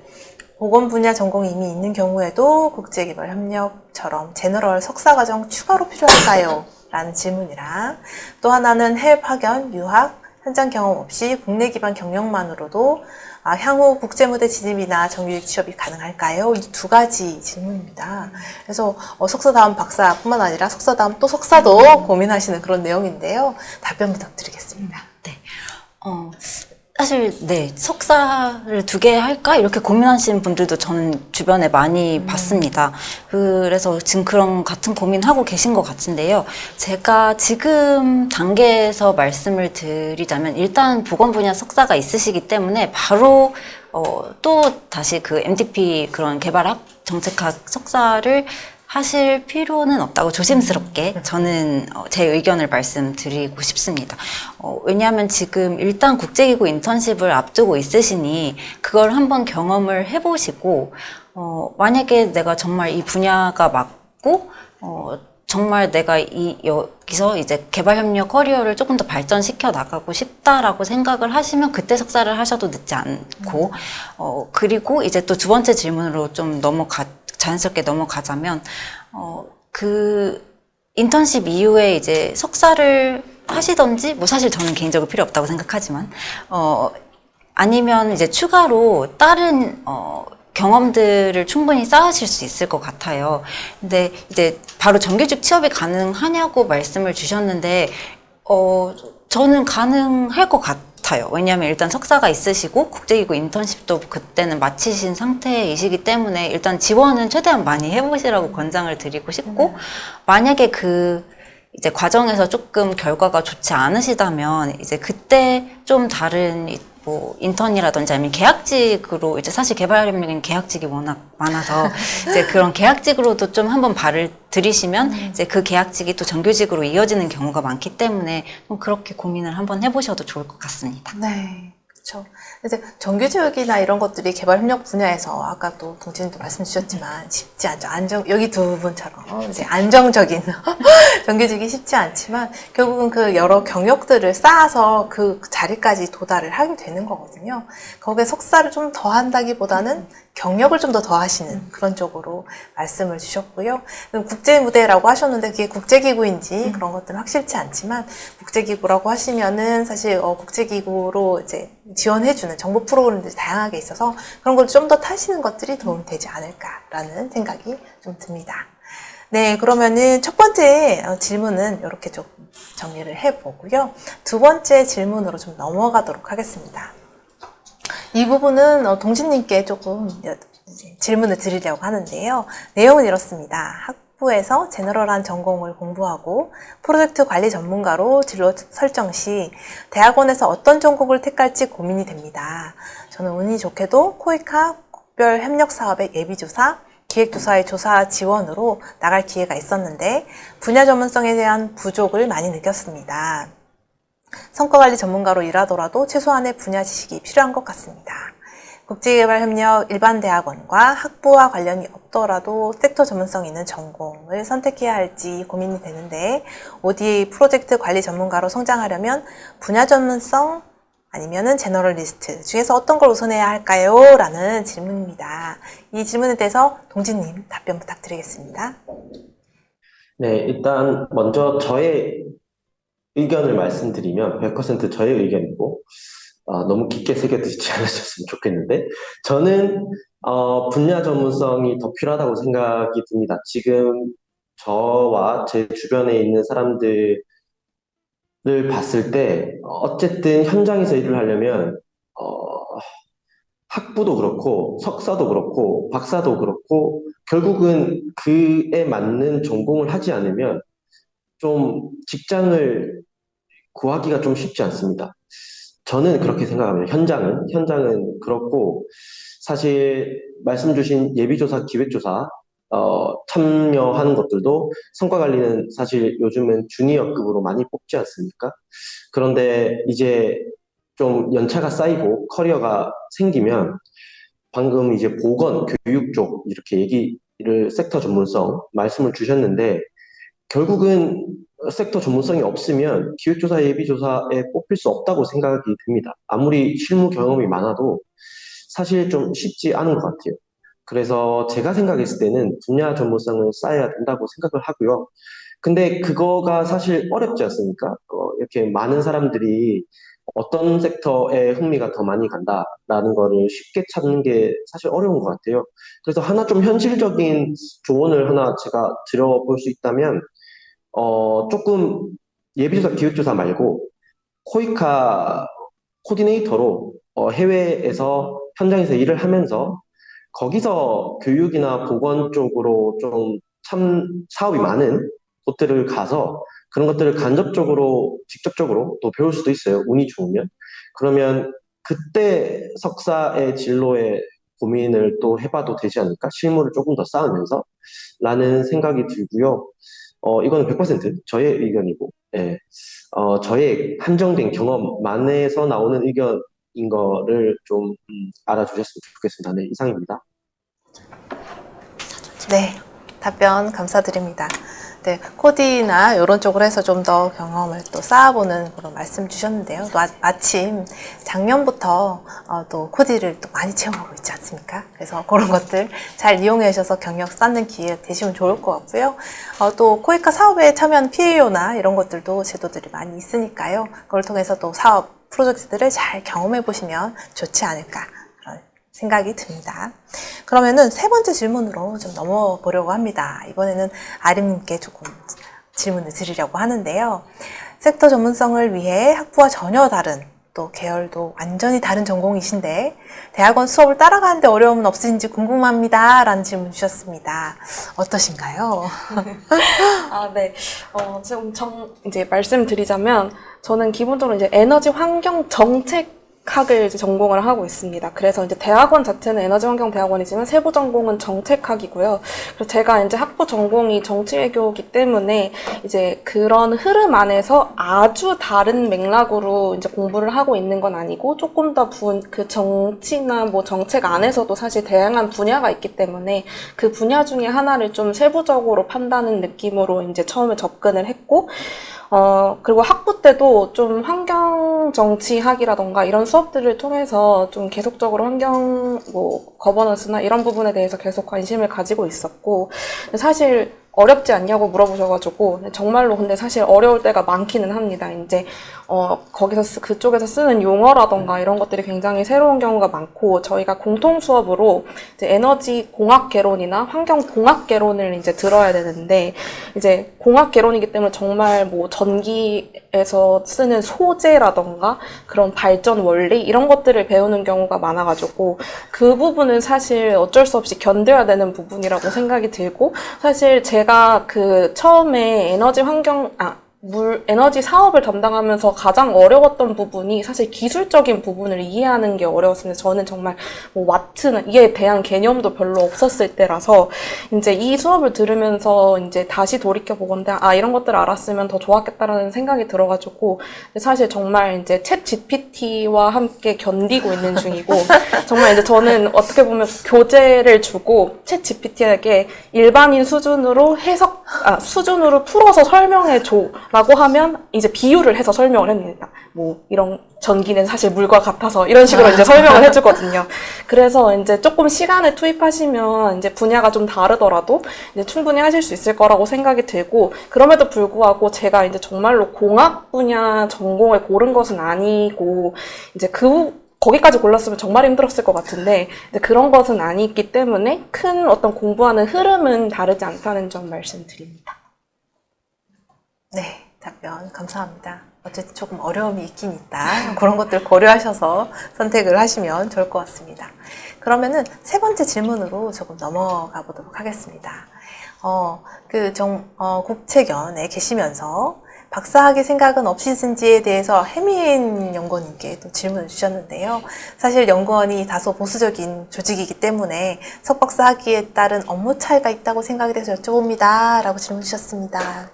보건 분야 전공이 이미 있는 경우에도 국제개발협력처럼 제너럴 석사과정 추가로 필요할까요? 라는 질문이랑, 또 하나는 해외 파견, 유학, 현장 경험 없이 국내 기반 경력만으로도 향후 국제무대 진입이나 정규직 취업이 가능할까요? 이 두 가지 질문입니다. 그래서 석사 다음 박사뿐만 아니라 석사 다음 또 석사도 고민하시는 그런 내용인데요. 답변 부탁드리겠습니다. 네. 사실 네, 석사를 2개 할까 이렇게 고민하시는 분들도 저는 주변에 많이 봤습니다. 그래서 지금 그런 같은 고민하고 계신 것 같은데요. 제가 지금 단계에서 말씀을 드리자면, 일단 보건 분야 석사가 있으시기 때문에 바로 또 다시 그 MDP 그런 개발학 정책학 석사를 하실 필요는 없다고 조심스럽게 저는 제 의견을 말씀드리고 싶습니다. 왜냐하면 지금 일단 국제기구 인턴십을 앞두고 있으시니 그걸 한번 경험을 해보시고, 만약에 내가 정말 이 분야가 맞고 정말 내가 여기서 이제 개발협력 커리어를 조금 더 발전시켜 나가고 싶다라고 생각을 하시면 그때 석사를 하셔도 늦지 않고, 그리고 이제 또 두 번째 질문으로 좀 자연스럽게 넘어가자면, 그 인턴십 이후에 이제 석사를 하시던지, 뭐 사실 저는 개인적으로 필요 없다고 생각하지만, 아니면 이제 추가로 다른 경험들을 충분히 쌓으실 수 있을 것 같아요. 근데 이제 바로 정규직 취업이 가능하냐고 말씀을 주셨는데, 저는 가능할 것 같아요. 왜냐하면 일단 석사가 있으시고 국제기구 인턴십도 그때는 마치신 상태이시기 때문에 일단 지원은 최대한 많이 해보시라고 권장을 드리고 싶고, 만약에 이제 과정에서 조금 결과가 좋지 않으시다면 이제 그때 좀 다른 뭐 인턴이라든지 아니면 계약직으로, 이제 사실 개발협력은 계약직이 워낙 많아서 이제 그런 계약직으로도 좀 한번 발을 들이시면 이제 그 계약직이 또 정규직으로 이어지는 경우가 많기 때문에 좀 그렇게 고민을 한번 해보셔도 좋을 것 같습니다. 네, 그렇죠. 이제 정규직이나 이런 것들이 개발협력 분야에서 아까 또 동진님도 말씀 주셨지만 쉽지 않죠. 여기 두 분처럼 이제 안정적인 정규직이 쉽지 않지만 결국은 그 여러 경력들을 쌓아서 그 자리까지 도달을 하게 되는 거거든요. 거기에 석사를 좀 더 한다기보다는 경력을 좀 더 하시는 그런 쪽으로 말씀을 주셨고요. 국제 무대라고 하셨는데 그게 국제기구인지 그런 것들은 확실치 않지만, 국제기구라고 하시면은 사실 국제기구로 이제 지원해주는 정보 프로그램들이 다양하게 있어서 그런 걸 좀 더 타시는 것들이 도움이 되지 않을까라는 생각이 좀 듭니다. 네, 그러면은 첫 번째 질문은 이렇게 좀 정리를 해보고요. 두 번째 질문으로 좀 넘어가도록 하겠습니다. 이 부분은 동진님께 조금 질문을 드리려고 하는데요. 내용은 이렇습니다. 학부에서 제너럴한 전공을 공부하고 프로젝트 관리 전문가로 진로 설정 시 대학원에서 어떤 전공을 택할지 고민이 됩니다. 저는 운이 좋게도 코이카 국별 협력 사업의 예비조사, 기획조사의 조사 지원으로 나갈 기회가 있었는데 분야 전문성에 대한 부족을 많이 느꼈습니다. 성과관리 전문가로 일하더라도 최소한의 분야 지식이 필요한 것 같습니다. 국제개발협력 일반 대학원과 학부와 관련이 없더라도 섹터 전문성 있는 전공을 선택해야 할지 고민이 되는데 ODA 프로젝트 관리 전문가로 성장하려면 분야 전문성 아니면은 제너럴리스트 중에서 어떤 걸 우선해야 할까요? 라는 질문입니다. 이 질문에 대해서 동진님 답변 부탁드리겠습니다. 네, 일단 먼저 저의 의견을 말씀드리면 100% 저의 의견이고 너무 깊게 새겨드시지 않으셨으면 좋겠는데 저는 분야 전문성이 더 필요하다고 생각이 듭니다. 지금 저와 제 주변에 있는 사람들을 봤을 때 어쨌든 현장에서 일을 하려면 학부도 그렇고 석사도 그렇고 박사도 그렇고 결국은 그에 맞는 전공을 하지 않으면 좀 직장을 구하기가 좀 쉽지 않습니다. 저는 그렇게 생각합니다. 현장은 그렇고, 사실 말씀 주신 예비조사, 기획조사, 참여하는 것들도 성과 관리는 사실 요즘은 주니어급으로 많이 뽑지 않습니까? 그런데 이제 좀 연차가 쌓이고 커리어가 생기면 방금 이제 보건, 교육 쪽 이렇게 얘기를 섹터 전문성 말씀을 주셨는데 결국은 섹터 전문성이 없으면 기획조사, 예비조사에 뽑힐 수 없다고 생각이 듭니다. 아무리 실무 경험이 많아도 사실 좀 쉽지 않은 것 같아요. 그래서 제가 생각했을 때는 분야 전문성을 쌓아야 된다고 생각을 하고요. 근데 그거가 사실 어렵지 않습니까? 이렇게 많은 사람들이 어떤 섹터에 흥미가 더 많이 간다라는 거를 쉽게 찾는 게 사실 어려운 것 같아요. 그래서 하나 좀 현실적인 조언을 하나 제가 드려볼 수 있다면 조금 예비조사, 기획조사 말고 코이카 코디네이터로 해외에서 현장에서 일을 하면서 거기서 교육이나 보건 쪽으로 좀 사업이 많은 곳들을 가서 그런 것들을 간접적으로, 직접적으로 또 배울 수도 있어요. 운이 좋으면. 그러면 그때 석사의 진로에 고민을 또 해봐도 되지 않을까? 실무를 조금 더 쌓으면서 라는 생각이 들고요. 이거는 100% 저의 의견이고, 예. 저의 한정된 경험만에서 나오는 의견인 거를 좀 알아주셨으면 좋겠습니다. 네, 이상입니다. 네, 답변 감사드립니다. 네, 코디나 이런 쪽으로 해서 좀 더 경험을 또 쌓아보는 그런 말씀 주셨는데요. 또 마침 작년부터 또 코디를 또 많이 채용하고 있지 않습니까? 그래서 그런 것들 잘 이용해 주셔서 경력 쌓는 기회 되시면 좋을 것 같고요. 또 코이카 사업에 참여한 PAO나 이런 것들도 제도들이 많이 있으니까요. 그걸 통해서 또 사업 프로젝트들을 잘 경험해 보시면 좋지 않을까 그런 생각이 듭니다. 그러면은 세 번째 질문으로 좀 넘어보려고 합니다. 이번에는 아림님께 조금 질문을 드리려고 하는데요. 섹터 전문성을 위해 학부와 전혀 다른 또 계열도 완전히 다른 전공이신데 대학원 수업을 따라가는데 어려움은 없으신지 궁금합니다. 라는 질문 주셨습니다. 어떠신가요? 네. 이제 말씀드리자면, 저는 기본적으로 이제 에너지 환경 정책학을 이제 전공을 하고 있습니다. 그래서 이제 대학원 자체는 에너지 환경 대학원이지만 세부 전공은 정책학이고요. 그래서 제가 이제 학부 전공이 정치외교이기 때문에 이제 그런 흐름 안에서 아주 다른 맥락으로 이제 공부를 하고 있는 건 아니고 조금 더 그 정치나 뭐 정책 안에서도 사실 다양한 분야가 있기 때문에 그 분야 중에 하나를 좀 세부적으로 판다는 느낌으로 이제 처음에 접근을 했고, 그리고 학부 때도 좀 환경정치학이라던가 이런 수업들을 통해서 좀 계속적으로 환경, 거버넌스나 이런 부분에 대해서 계속 관심을 가지고 있었고, 사실 어렵지 않냐고 물어보셔가지고, 정말로 근데 사실 어려울 때가 많기는 합니다. 이제, 그쪽에서 쓰는 용어라던가 이런 것들이 굉장히 새로운 경우가 많고, 저희가 공통 수업으로 이제 에너지 공학 개론이나 환경 공학 개론을 이제 들어야 되는데, 이제 공학 개론이기 때문에 정말 뭐 전기에서 쓰는 소재라던가 그런 발전 원리 이런 것들을 배우는 경우가 많아가지고, 그 부분은 사실 어쩔 수 없이 견뎌야 되는 부분이라고 생각이 들고, 사실 제가 그 처음에 에너지 사업을 담당하면서 가장 어려웠던 부분이 사실 기술적인 부분을 이해하는 게 어려웠습니다. 저는 정말 뭐 와트나 이에 대한 개념도 별로 없었을 때라서 이제 이 수업을 들으면서 이제 다시 돌이켜 보건데 이런 것들을 알았으면 더 좋았겠다라는 생각이 들어가지고 사실 정말 이제 챗 GPT와 함께 견디고 있는 중이고 정말 이제 저는 어떻게 보면 교재를 주고 챗 GPT에게 일반인 수준으로 수준으로 풀어서 설명해 줘. 라고 하면 이제 비유를 해서 설명을 합니다. 뭐 이런 전기는 사실 물과 같아서 이런 식으로 이제 설명을 해주거든요. 그래서 이제 조금 시간을 투입하시면 이제 분야가 좀 다르더라도 이제 충분히 하실 수 있을 거라고 생각이 들고 그럼에도 불구하고 제가 이제 정말로 공학 분야 전공을 고른 것은 아니고 이제 거기까지 골랐으면 정말 힘들었을 것 같은데 그런 것은 아니기 때문에 큰 어떤 공부하는 흐름은 다르지 않다는 점 말씀드립니다. 네, 답변 감사합니다. 어쨌든 조금 어려움이 있긴 있다. 그런 것들 고려하셔서 선택을 하시면 좋을 것 같습니다. 그러면은 세 번째 질문으로 조금 넘어가 보도록 하겠습니다. 국책연에 계시면서 박사학위 생각은 없으신지에 대해서 해민 연구원님께 또 질문을 주셨는데요. 사실 연구원이 다소 보수적인 조직이기 때문에 석박사 학위에 따른 업무 차이가 있다고 생각이 돼서 여쭤봅니다. 라고 질문 주셨습니다.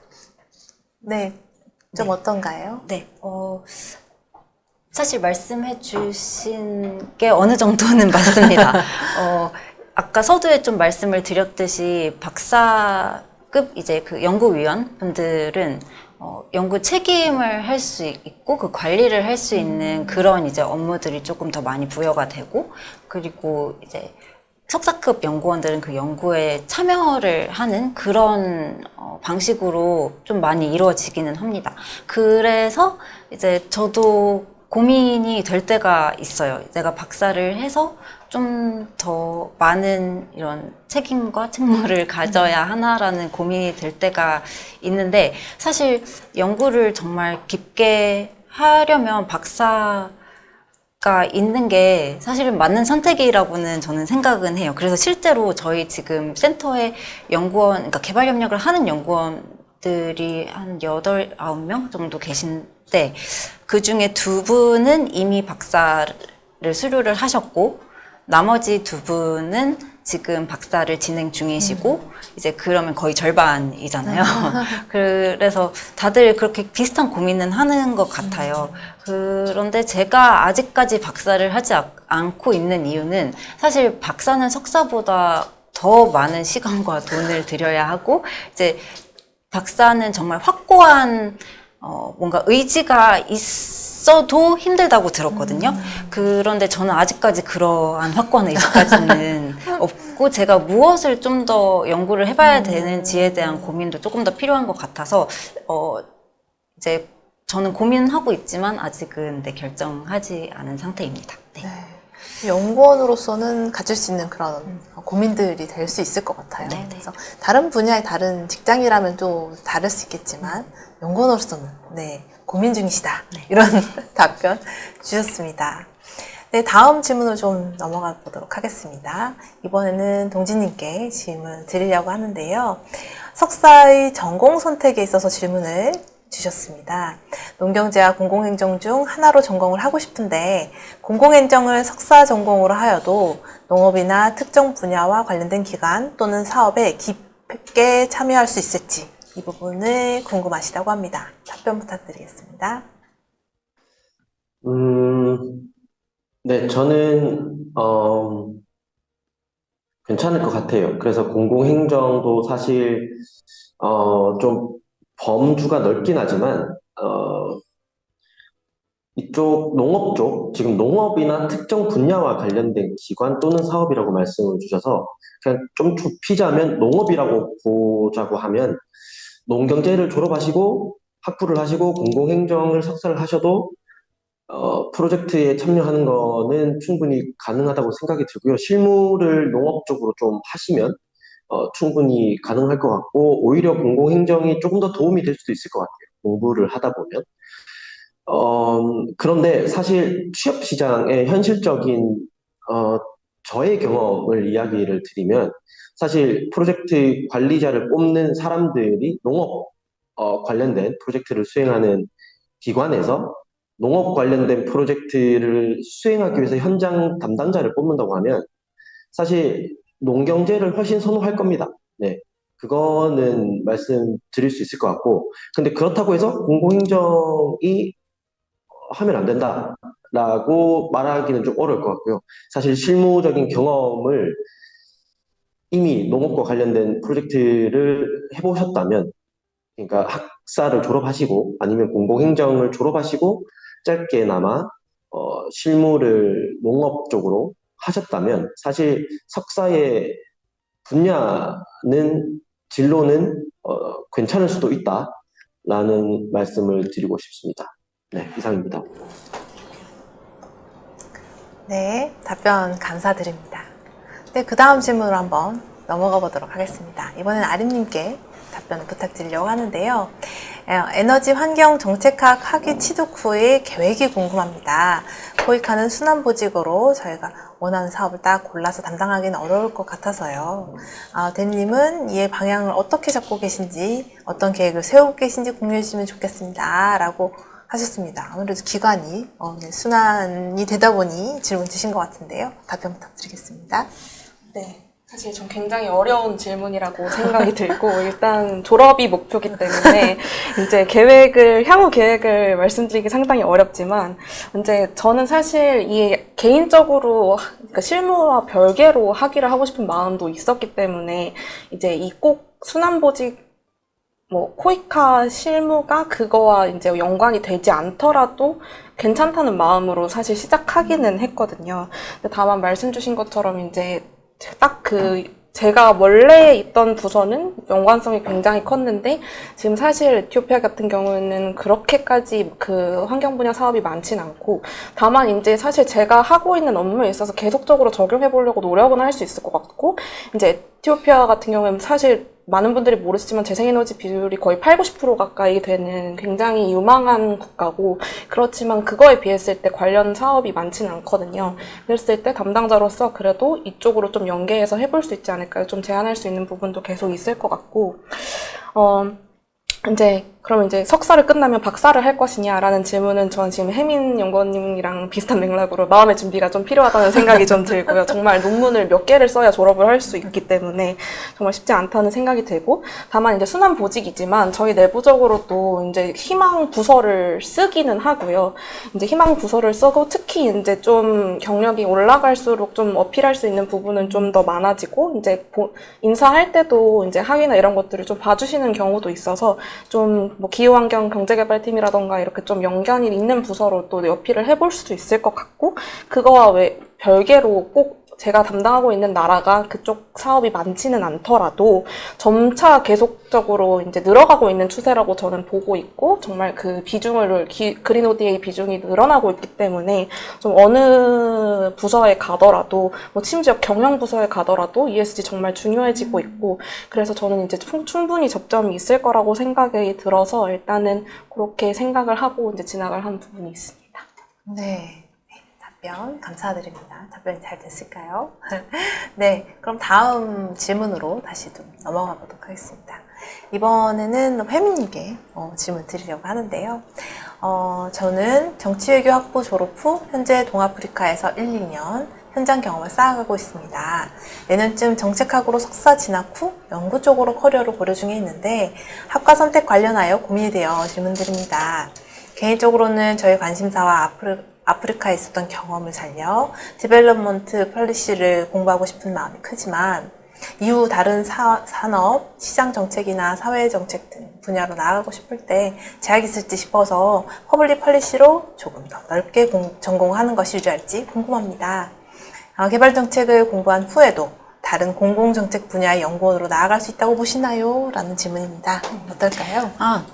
네, 좀 네. 어떤가요? 네, 사실 말씀해 주신 게 어느 정도는 맞습니다. 아까 서두에 좀 말씀을 드렸듯이 박사급 이제 그 연구위원 분들은 연구 책임을 할 수 있고 그 관리를 할 수 있는 그런 이제 업무들이 조금 더 많이 부여가 되고 그리고 이제 석사급 연구원들은 그 연구에 참여를 하는 그런 방식으로 좀 많이 이루어지기는 합니다. 그래서 이제 저도 고민이 될 때가 있어요. 내가 박사를 해서 좀 더 많은 이런 책임과 책무를 가져야 하나라는 고민이 될 때가 있는데 사실 연구를 정말 깊게 하려면 박사가 있는 게 사실은 맞는 선택이라고는 저는 생각은 해요. 그래서 실제로 저희 지금 센터에 그러니까 개발 협력을 하는 연구원들이 한 8, 9명 정도 계신데 그 중에 2분은 이미 박사를 수료를 하셨고 나머지 2분은 지금 박사를 진행 중이시고 이제 그러면 거의 절반이잖아요. 그래서 다들 그렇게 비슷한 고민은 하는 것 같아요. 그런데 제가 아직까지 박사를 하지 않고 있는 이유는 사실 박사는 석사보다 더 많은 시간과 돈을 들여야 하고 이제 박사는 정말 확고한 뭔가 의지가 있어도 힘들다고 들었거든요. 그런데 저는 아직까지 그러한 확고한 의지까지는 없고 제가 무엇을 좀 더 연구를 해봐야 되는지에 대한 고민도 조금 더 필요한 것 같아서 이제 저는 고민하고 있지만 아직은 결정하지 않은 상태입니다. 네. 네. 연구원으로서는 가질 수 있는 그런 고민들이 될 수 있을 것 같아요. 네네. 그래서 다른 분야의 다른 직장이라면 또 다를 수 있겠지만 연구원으로서는 고민 중이시다. 네. 이런 답변 주셨습니다. 네, 다음 질문으로 좀 넘어가 보도록 하겠습니다. 이번에는 동진님께 질문 드리려고 하는데요. 석사의 전공 선택에 있어서 질문을 주셨습니다. 농경제와 공공행정 중 하나로 전공을 하고 싶은데 공공행정을 석사 전공으로 하여도 농업이나 특정 분야와 관련된 기관 또는 사업에 깊게 참여할 수 있을지 이 부분을 궁금하시다고 합니다. 답변 부탁드리겠습니다. 네, 저는 괜찮을 것 같아요. 그래서 공공행정도 사실 좀 범주가 넓긴 하지만 이쪽 농업 쪽 지금 농업이나 특정 분야와 관련된 기관 또는 사업이라고 말씀을 주셔서 그냥 좀 좁히자면 농업이라고 보자고 하면 농경제를 졸업하시고 학부를 하시고 공공행정을 석사를 하셔도 프로젝트에 참여하는 거는 충분히 가능하다고 생각이 들고요. 실무를 농업 쪽으로 좀 하시면 충분히 가능할 것 같고 오히려 공공행정이 조금 더 도움이 될 수도 있을 것 같아요. 공부를 하다 보면. 그런데 사실 취업 시장의 현실적인 저의 경험을 이야기를 드리면 사실 프로젝트 관리자를 뽑는 사람들이 농업 관련된 프로젝트를 수행하는 기관에서 농업 관련된 프로젝트를 수행하기 위해서 현장 담당자를 뽑는다고 하면 사실 농경제를 훨씬 선호할 겁니다. 네. 그거는 말씀드릴 수 있을 것 같고, 근데 그렇다고 해서 공공행정이 하면 안 된다라고 말하기는 좀 어려울 것 같고요. 사실 실무적인 경험을 이미 농업과 관련된 프로젝트를 해보셨다면, 그러니까 학사를 졸업하시고 아니면 공공행정을 졸업하시고 짧게나마 실무를 농업 쪽으로 하셨다면 사실 석사의 분야는 진로는 괜찮을 수도 있다라는 말씀을 드리고 싶습니다. 네, 이상입니다. 네, 답변 감사드립니다. 네, 그 다음 질문으로 한번 넘어가 보도록 하겠습니다. 이번엔 아림님께 답변을 부탁드리려고 하는데요. 에너지 환경 정책학 학위 취득 후의 계획이 궁금합니다. 코이카는 순환보직으로 저희가 원하는 사업을 딱 골라서 담당하기는 어려울 것 같아서요. 대리님은 이의 방향을 어떻게 잡고 계신지, 어떤 계획을 세우고 계신지 공유해 주시면 좋겠습니다. 라고 하셨습니다. 아무래도 기관이 네, 순환이 되다 보니 질문 주신 것 같은데요. 답변 부탁드리겠습니다. 네. 사실 전 굉장히 어려운 질문이라고 생각이 들고, 일단 졸업이 목표기 때문에, 이제 향후 계획을 말씀드리기 상당히 어렵지만, 이제 저는 사실 이 개인적으로, 그러니까 실무와 별개로 학위를 하고 싶은 마음도 있었기 때문에, 이제 이 꼭 순환보직 코이카 실무가 그거와 이제 연관이 되지 않더라도 괜찮다는 마음으로 사실 시작하기는 했거든요. 근데 다만 말씀 주신 것처럼 이제 딱 제가 원래 있던 부서는 연관성이 굉장히 컸는데, 지금 사실 에티오피아 같은 경우에는 그렇게까지 그 환경 분야 사업이 많진 않고, 다만 이제 사실 제가 하고 있는 업무에 있어서 계속적으로 적용해 보려고 노력은 할 수 있을 것 같고, 이제 에티오피아 같은 경우에는 사실 많은 분들이 모르시지만 재생에너지 비율이 거의 80, 90% 가까이 되는 굉장히 유망한 국가고, 그렇지만 그거에 비했을 때 관련 사업이 많지는 않거든요. 그랬을 때 담당자로서 그래도 이쪽으로 좀 연계해서 해볼 수 있지 않을까요? 좀 제안할 수 있는 부분도 계속 있을 것 같고, 그럼 이제 석사를 끝나면 박사를 할 것이냐라는 질문은 저는 지금 혜민 연구원님이랑 비슷한 맥락으로 마음의 준비가 좀 필요하다는 생각이 좀 들고요. 정말 논문을 몇 개를 써야 졸업을 할 수 있기 때문에 정말 쉽지 않다는 생각이 들고, 다만 이제 순환 보직이지만 저희 내부적으로도 이제 희망 부서를 쓰기는 하고요. 이제 희망 부서를 쓰고, 특히 이제 좀 경력이 올라갈수록 좀 어필할 수 있는 부분은 좀 더 많아지고, 이제 인사할 때도 이제 학위나 이런 것들을 좀 봐주시는 경우도 있어서 좀 기후환경 경제개발팀이라던가 이렇게 좀 연관이 있는 부서로 또 어필을 해볼 수도 있을 것 같고, 그거와 별개로 꼭 제가 담당하고 있는 나라가 그쪽 사업이 많지는 않더라도 점차 계속적으로 이제 늘어가고 있는 추세라고 저는 보고 있고, 정말 그 비중을 그린 ODA 비중이 늘어나고 있기 때문에 좀 어느 부서에 가더라도 심지어 경영 부서에 가더라도 ESG 정말 중요해지고 있고, 그래서 저는 이제 충분히 접점이 있을 거라고 생각이 들어서 일단은 그렇게 생각을 하고 이제 진학을 한 부분이 있습니다. 네. 답변 감사드립니다. 답변이 잘 됐을까요? 네, 그럼 다음 질문으로 다시 좀 넘어가 보도록 하겠습니다. 이번에는 혜민님께 질문 드리려고 하는데요. 저는 정치외교 학부 졸업 후 현재 동아프리카에서 1, 2년 현장 경험을 쌓아가고 있습니다. 내년쯤 정책학으로 석사 진학 후 연구 쪽으로 커리어를 고려 중에 있는데, 학과 선택 관련하여 고민이 되어 질문드립니다. 개인적으로는 저희 관심사와 아프리카에 있었던 경험을 살려 디벨롭먼트 폴리시를 공부하고 싶은 마음이 크지만, 이후 다른 산업, 시장 정책이나 사회 정책 등 분야로 나아가고 싶을 때 제약이 있을지 싶어서 퍼블릭 폴리시로 조금 더 넓게 전공하는 것이 유리할지 궁금합니다. 개발 정책을 공부한 후에도 다른 공공정책 분야의 연구원으로 나아갈 수 있다고 보시나요? 라는 질문입니다. 어떨까요?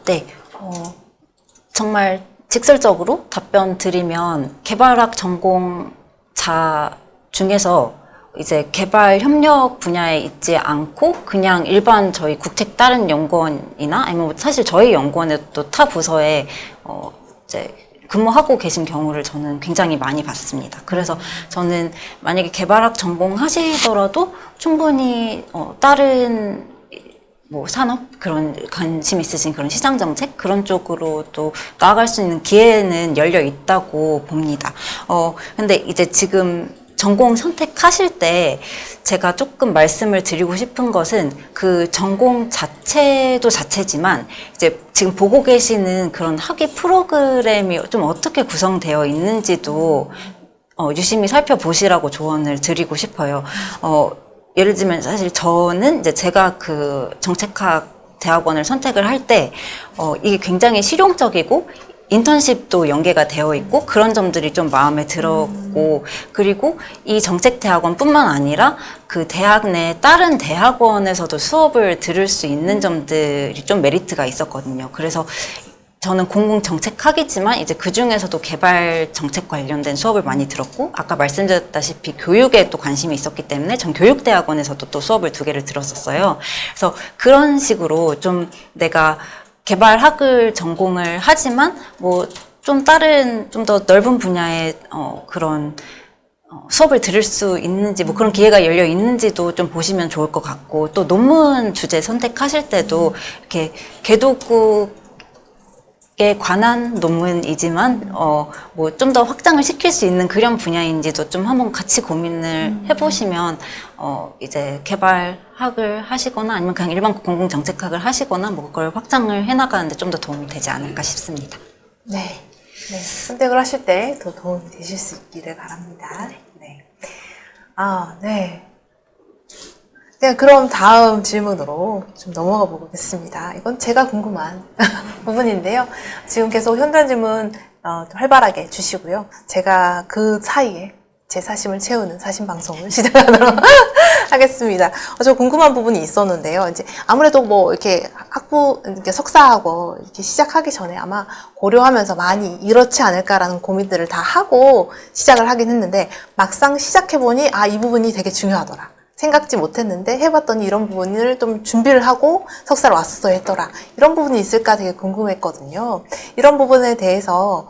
네. 정말 직설적으로 답변 드리면, 개발학 전공자 중에서 이제 개발 협력 분야에 있지 않고 그냥 일반 저희 국책 다른 연구원이나 아니면 사실 저희 연구원에도 타 부서에 이제 근무하고 계신 경우를 저는 굉장히 많이 봤습니다. 그래서 저는 만약에 개발학 전공하시더라도 충분히 다른 뭐 산업 그런 관심 있으신 그런 시장 정책 그런 쪽으로 또 나아갈 수 있는 기회는 열려 있다고 봅니다. 근데 이제 지금 전공 선택하실 때 제가 조금 말씀을 드리고 싶은 것은 그 전공 자체도 자체지만 이제 지금 보고 계시는 그런 학위 프로그램이 좀 어떻게 구성되어 있는지도 유심히 살펴보시라고 조언을 드리고 싶어요. 예를 들면 사실 저는 이제 제가 그 정책학 대학원을 선택을 할 때, 이게 굉장히 실용적이고, 인턴십도 연계가 되어 있고, 그런 점들이 좀 마음에 들었고, 그리고 이 정책대학원뿐만 아니라 그 대학 내 다른 대학원에서도 수업을 들을 수 있는 점들이 좀 메리트가 있었거든요. 그래서 저는 공공정책학이지만 이제 그 중에서도 개발 정책 관련된 수업을 많이 들었고, 아까 말씀드렸다시피 교육에 또 관심이 있었기 때문에 전 교육대학원에서도 또 수업을 2개를 들었었어요. 그래서 그런 식으로 좀 내가 개발학을 전공을 하지만 뭐 좀 다른 좀 더 넓은 분야의 그런 수업을 들을 수 있는지 뭐 그런 기회가 열려 있는지도 좀 보시면 좋을 것 같고, 또 논문 주제 선택하실 때도 이렇게 개도국 에 관한 논문이지만 뭐 좀 더 확장을 시킬 수 있는 그런 분야인지도 좀 한번 같이 고민을 해보시면 이제 개발학을 하시거나 아니면 그냥 일반 공공정책학을 하시거나 뭐 그걸 확장을 해나가는데 좀 더 도움이 되지 않을까 싶습니다. 네. 네. 선택을 하실 때 더 도움이 되실 수 있기를 바랍니다. 네. 네. 네, 그럼 다음 질문으로 좀 넘어가 보겠습니다. 이건 제가 궁금한 부분인데요. 지금 계속 현장 질문 활발하게 주시고요. 제가 그 사이에 제 사심을 채우는 사심 방송을 시작하도록 하겠습니다. 저 궁금한 부분이 있었는데요. 이제 아무래도 뭐 이렇게 이렇게 석사하고 이렇게 시작하기 전에 아마 고려하면서 많이 이렇지 않을까라는 고민들을 다 하고 시작을 하긴 했는데 막상 시작해보니 이 부분이 되게 중요하더라. 생각지 못했는데 해봤더니 이런 부분을 좀 준비를 하고 석사를 왔었어야 했더라. 이런 부분이 있을까 되게 궁금했거든요. 이런 부분에 대해서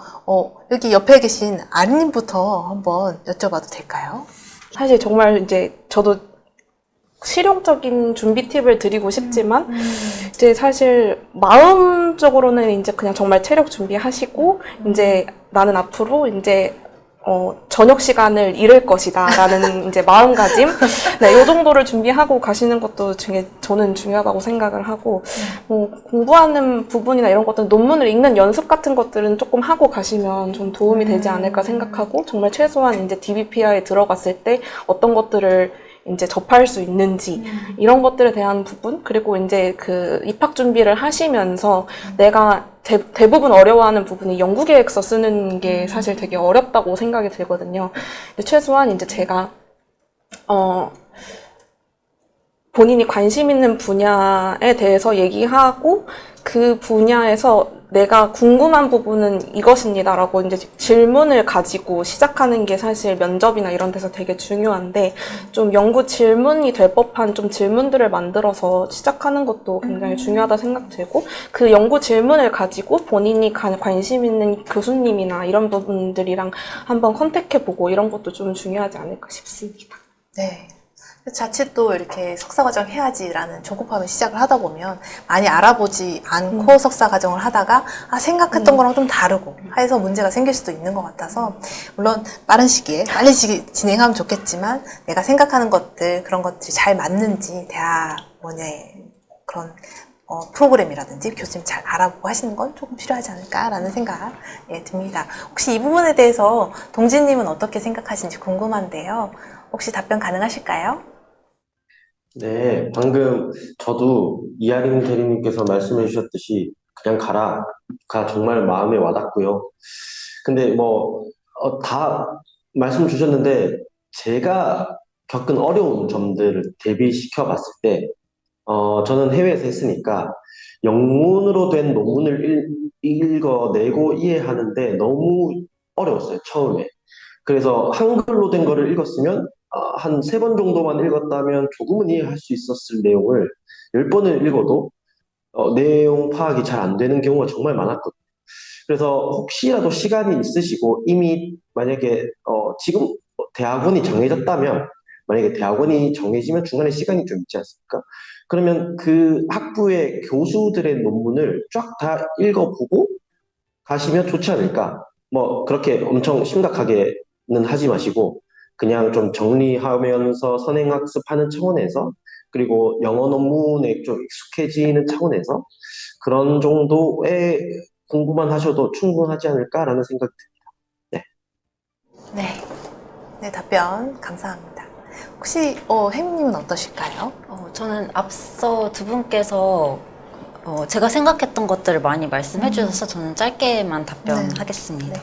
여기 옆에 계신 아리님부터 한번 여쭤봐도 될까요? 사실 정말 이제 저도 실용적인 준비 팁을 드리고 싶지만 이제 사실 마음적으로는 이제 그냥 정말 체력 준비하시고 이제 나는 앞으로 이제 저녁 시간을 잃을 것이다 라는 이제 마음가짐, 네, 요 정도를 준비하고 가시는 것도 저는 중요하다고 생각을 하고, 뭐 공부하는 부분이나 이런 것들은 논문을 읽는 연습 같은 것들은 조금 하고 가시면 좀 도움이 되지 않을까 생각하고, 정말 최소한 이제 DBPR에 들어갔을 때 어떤 것들을 이제 접할 수 있는지 이런 것들에 대한 부분, 그리고 이제 그 입학 준비를 하시면서 내가 대부분 어려워하는 부분이 연구계획서 쓰는 게 사실 되게 어렵다고 생각이 들거든요. 근데 최소한 이제 제가 본인이 관심 있는 분야에 대해서 얘기하고 그 분야에서 내가 궁금한 부분은 이것입니다라고 이제 질문을 가지고 시작하는 게 사실 면접이나 이런 데서 되게 중요한데, 좀 연구 질문이 될 법한 좀 질문들을 만들어서 시작하는 것도 굉장히 중요하다 생각 들고, 그 연구 질문을 가지고 본인이 관심 있는 교수님이나 이런 부분들이랑 한번 컨택해보고 이런 것도 좀 중요하지 않을까 싶습니다. 네. 자칫 또 이렇게 석사과정 해야지라는 조급함에 시작을 하다 보면 많이 알아보지 않고 석사과정을 하다가 생각했던 거랑 좀 다르고 해서 문제가 생길 수도 있는 것 같아서, 물론 빠른 시기에 빨리 진행하면 좋겠지만 내가 생각하는 것들, 그런 것들이 잘 맞는지 대학원의 그런 프로그램이라든지 교수님 잘 알아보고 하시는 건 조금 필요하지 않을까라는 생각 듭니다. 혹시 이 부분에 대해서 동진님은 어떻게 생각하시는지 궁금한데요. 혹시 답변 가능하실까요? 네, 방금 저도 이하림 대리님께서 말씀해 주셨듯이 그냥 가라가 정말 마음에 와닿고요. 근데 다 말씀 주셨는데 제가 겪은 어려운 점들을 대비시켜 봤을 때, 저는 해외에서 했으니까 영문으로 된 논문을 읽어내고 이해하는데 너무 어려웠어요, 처음에. 그래서 한글로 된 거를 읽었으면 한 3번 정도만 읽었다면 조금은 이해할 수 있었을 내용을 10번을 읽어도 내용 파악이 잘 안 되는 경우가 정말 많았거든요. 그래서 혹시라도 시간이 있으시고 이미 만약에 지금 대학원이 정해졌다면 만약에 대학원이 정해지면 중간에 시간이 좀 있지 않습니까? 그러면 그 학부의 교수들의 논문을 쫙 다 읽어보고 가시면 좋지 않을까? 뭐 그렇게 엄청 심각하게는 하지 마시고 그냥 좀 정리하면서 선행학습하는 차원에서 그리고 영어 논문에 좀 익숙해지는 차원에서 그런 정도의 공부만 하셔도 충분하지 않을까라는 생각이 듭니다. 네. 네. 네, 답변 감사합니다. 혹시 혜민님은 어떠실까요? 저는 앞서 두 분께서 제가 생각했던 것들을 많이 말씀해 주셔서 저는 짧게만 답변하겠습니다.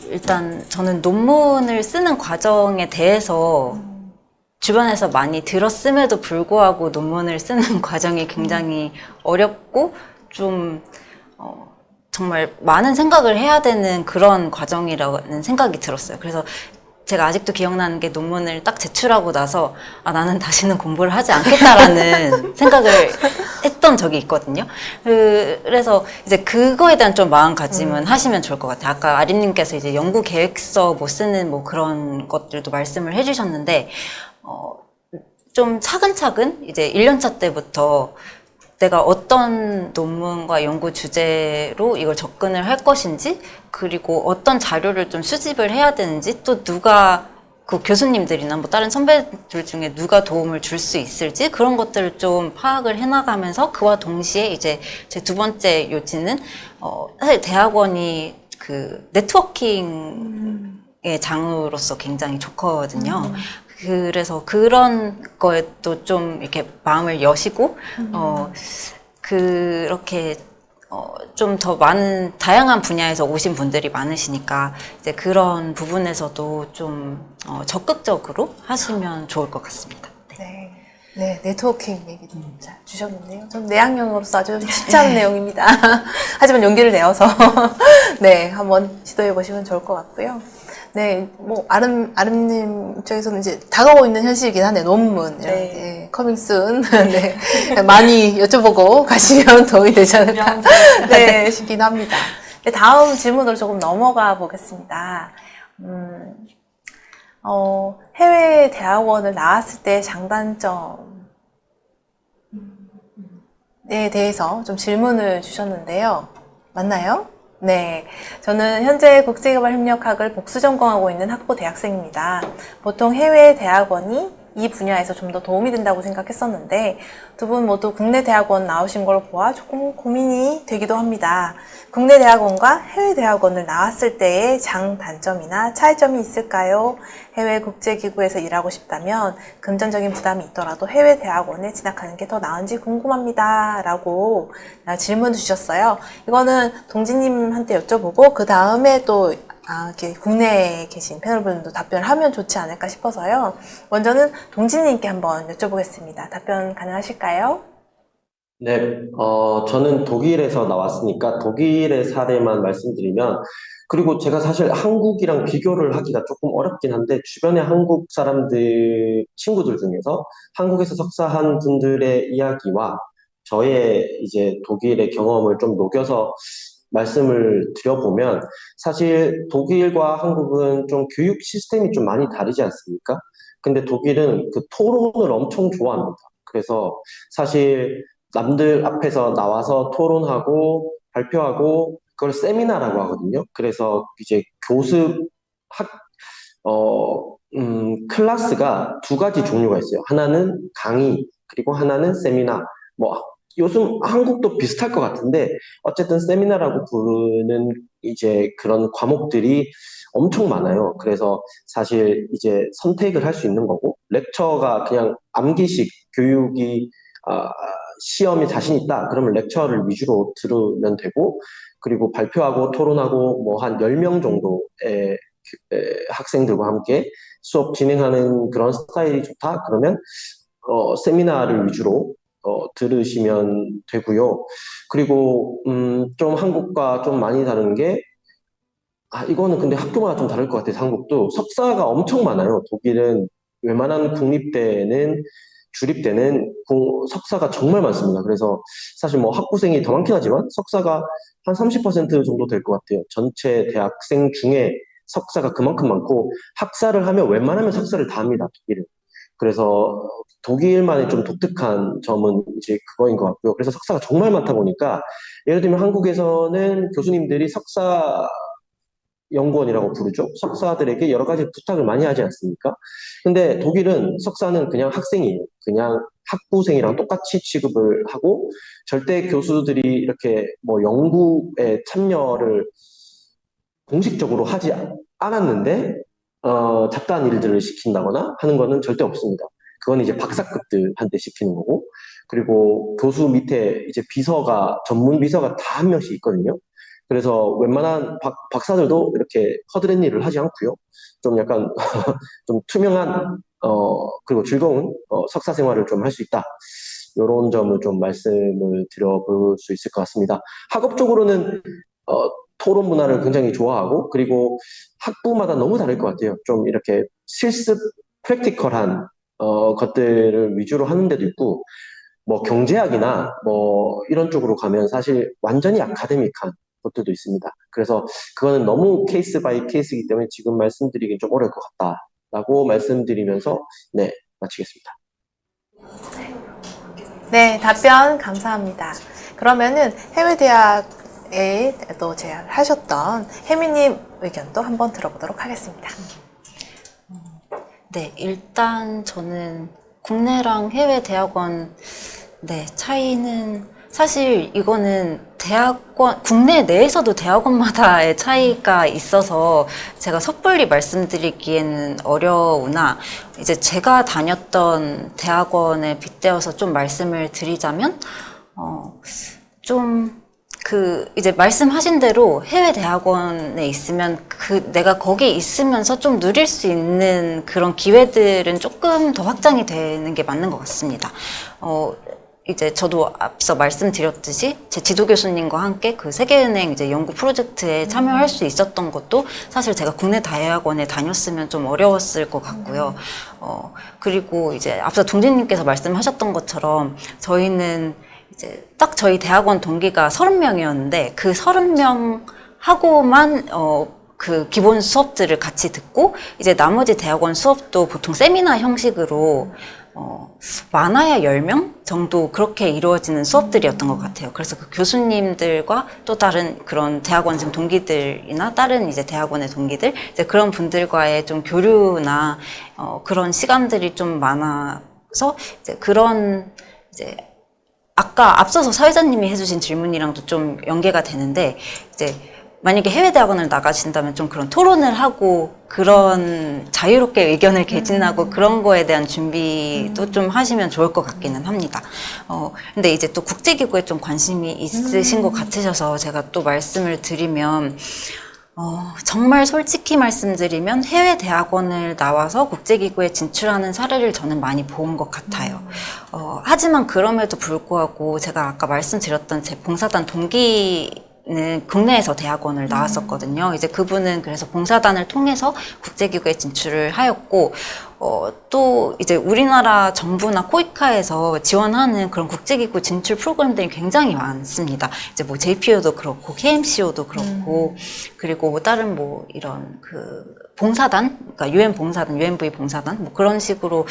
일단 저는 논문을 쓰는 과정에 대해서 주변에서 많이 들었음에도 불구하고 논문을 쓰는 과정이 굉장히 어렵고 좀 정말 많은 생각을 해야 되는 그런 과정이라는 생각이 들었어요. 그래서 제가 아직도 기억나는 게 논문을 딱 제출하고 나서 나는 다시는 공부를 하지 않겠다라는 생각을 했던 적이 있거든요. 그래서 이제 그거에 대한 좀 마음가짐은 하시면 좋을 것 같아요. 아까 아림님께서 이제 연구 계획서 뭐 쓰는 뭐 그런 것들도 말씀을 해주셨는데 좀 차근차근 이제 1년차 때부터 내가 어떤 논문과 연구 주제로 이걸 접근을 할 것인지, 그리고 어떤 자료를 좀 수집을 해야 되는지, 또 누가 그 교수님들이나 뭐 다른 선배들 중에 누가 도움을 줄 수 있을지 그런 것들을 좀 파악을 해나가면서 그와 동시에 이제 제 두 번째 요지는 사실 대학원이 그 네트워킹의 장으로서 굉장히 좋거든요. 그래서 그런 거에 또 좀 이렇게 마음을 여시고, 그렇게, 좀 더 많은, 다양한 분야에서 오신 분들이 많으시니까, 이제 그런 부분에서도 좀, 적극적으로 하시면 좋을 것 같습니다. 네. 네, 네트워킹 얘기도 잘 주셨는데요. 좀 내향형으로서 아주 쉽지 않은 내용입니다. 하지만 용기를 내어서, 네, 한번 시도해 보시면 좋을 것 같고요. 네, 뭐, 아름님 입장에서는 이제 다가오고 있는 현실이긴 한데, 논문, 이런, 네, 커밍순, 네, 많이 여쭤보고 가시면 도움이 되지 않을까, 네, 싶긴 합니다. 네, 다음 질문으로 조금 넘어가 보겠습니다. 해외 대학원을 나왔을 때 장단점에 대해서 좀 질문을 주셨는데요. 맞나요? 네. 저는 현재 국제개발협력학을 복수 전공하고 있는 학부 대학생입니다. 보통 해외 대학원이 이 분야에서 좀 더 도움이 된다고 생각했었는데 두 분 모두 국내 대학원 나오신 걸 보아 조금 고민이 되기도 합니다. 국내 대학원과 해외 대학원을 나왔을 때의 장단점이나 차이점이 있을까요? 해외 국제기구에서 일하고 싶다면 금전적인 부담이 있더라도 해외 대학원에 진학하는 게 더 나은지 궁금합니다. 라고 질문 주셨어요. 이거는 동지님한테 여쭤보고 그 다음에 또 이렇게 국내에 계신 패널분들도 답변을 하면 좋지 않을까 싶어서요. 먼저는 동진님께 한번 여쭤보겠습니다. 답변 가능하실까요? 네, 저는 독일에서 나왔으니까 독일의 사례만 말씀드리면, 그리고 제가 사실 한국이랑 비교를 하기가 조금 어렵긴 한데, 주변의 한국 사람들, 친구들 중에서 한국에서 석사한 분들의 이야기와 저의 이제 독일의 경험을 좀 녹여서 말씀을 드려보면, 사실 독일과 한국은 좀 교육 시스템이 좀 많이 다르지 않습니까? 근데 독일은 그 토론을 엄청 좋아합니다. 그래서 사실 남들 앞에서 나와서 토론하고 발표하고 그걸 세미나라고 하거든요. 그래서 이제 교습 학, 클래스가 두 가지 종류가 있어요. 하나는 강의, 그리고 하나는 세미나. 뭐, 요즘 한국도 비슷할 것 같은데, 어쨌든 세미나라고 부르는 이제 그런 과목들이 엄청 많아요. 그래서 사실 이제 선택을 할 수 있는 거고, 렉처가 그냥 암기식 교육이, 시험에 자신 있다. 그러면 렉처를 위주로 들으면 되고, 그리고 발표하고 토론하고 뭐 한 10명 정도의 학생들과 함께 수업 진행하는 그런 스타일이 좋다? 그러면 세미나를 위주로 들으시면 되고요. 그리고 좀 한국과 좀 많이 다른 게 이거는 근데 학교마다 좀 다를 것 같아요. 한국도 석사가 엄청 많아요. 독일은 웬만한 국립대는 주립대는 석사가 정말 많습니다. 그래서 사실 뭐 학부생이 더 많긴 하지만 석사가 한 30% 정도 될 것 같아요. 전체 대학생 중에 석사가 그만큼 많고 학사를 하면 웬만하면 석사를 다 합니다, 독일은. 그래서 독일만의 좀 독특한 점은 이제 그거인 것 같고요. 그래서 석사가 정말 많다 보니까 예를 들면 한국에서는 교수님들이 석사 연구원이라고 부르죠. 석사들에게 여러 가지 부탁을 많이 하지 않습니까? 근데 독일은 석사는 그냥 학생이에요. 그냥 학부생이랑 똑같이 취급을 하고 절대 교수들이 이렇게 뭐 연구에 참여를 공식적으로 하지 않았는데 잡다한 일들을 시킨다거나 하는 거는 절대 없습니다. 그건 이제 박사급들한테 시키는 거고 그리고 교수 밑에 이제 비서가 전문 비서가 다 한 명씩 있거든요. 그래서 웬만한 박사들도 이렇게 허드렛 일을 하지 않고요. 좀 약간 좀 투명한 그리고 즐거운 석사 생활을 좀 할 수 있다. 이런 점을 좀 말씀을 드려볼 수 있을 것 같습니다. 학업적으로는 토론 문화를 굉장히 좋아하고 그리고 학부마다 너무 다를 것 같아요. 좀 이렇게 실습, 프랙티컬한 것들을 위주로 하는 데도 있고 뭐 경제학이나 뭐 이런 쪽으로 가면 사실 완전히 아카데믹한 것들도 있습니다. 그래서 그거는 너무 케이스 바이 케이스이기 때문에 지금 말씀드리긴 좀 어려울 것 같다라고 말씀드리면서 네, 마치겠습니다. 네, 답변 감사합니다. 그러면은 해외 대학에 또 재학하셨던 혜미님 의견도 한번 들어보도록 하겠습니다. 네, 일단 저는 국내랑 해외 대학원 차이는 사실 이거는 대학원, 국내 내에서도 대학원마다의 차이가 있어서 제가 섣불리 말씀드리기에는 어려우나 이제 제가 다녔던 대학원에 빗대어서 좀 말씀을 드리자면 이제 말씀하신 대로 해외 대학원에 있으면 내가 거기 있으면서 좀 누릴 수 있는 그런 기회들은 조금 더 확장이 되는 게 맞는 것 같습니다. 이제 저도 앞서 말씀드렸듯이 제 지도 교수님과 함께 그 세계은행 이제 연구 프로젝트에 참여할 수 있었던 것도 사실 제가 국내 대학원에 다녔으면 좀 어려웠을 것 같고요. 그리고 이제 앞서 동진님께서 말씀하셨던 것처럼 저희는 이제 딱 저희 대학원 동기가 30명이었는데 그 30명 하고만 그 기본 수업들을 같이 듣고 이제 나머지 대학원 수업도 보통 세미나 형식으로 많아야 10명 정도 그렇게 이루어지는 수업들이었던 것 같아요. 그래서 그 교수님들과 또 다른 그런 대학원생 동기들이나 다른 이제 대학원의 동기들, 이제 그런 분들과의 좀 교류나 그런 시간들이 좀 많아서 이제 그런 이제 아까 앞서서 사회자님이 해주신 질문이랑도 좀 연계가 되는데 이제 만약에 해외 대학원을 나가신다면 좀 그런 토론을 하고 그런 자유롭게 의견을 개진하고 그런 거에 대한 준비도 좀 하시면 좋을 것 같기는 합니다. 근데 이제 또 국제기구에 좀 관심이 있으신 것 같으셔서 제가 또 말씀을 드리면 정말 솔직히 말씀드리면 해외 대학원을 나와서 국제기구에 진출하는 사례를 저는 많이 본 것 같아요. 하지만 그럼에도 불구하고 제가 아까 말씀드렸던 제 봉사단 동기는 국내에서 대학원을 나왔었거든요. 이제 그분은 그래서 봉사단을 통해서 국제기구에 진출을 하였고, 또 이제 우리나라 정부나 코이카에서 지원하는 그런 국제기구 진출 프로그램들이 굉장히 많습니다. 이제 뭐 JPO도 그렇고 KMCO도 그렇고 그리고 뭐 다른 뭐 이런 그 봉사단, 그러니까 UN 봉사단, UNV 봉사단 뭐 그런 식으로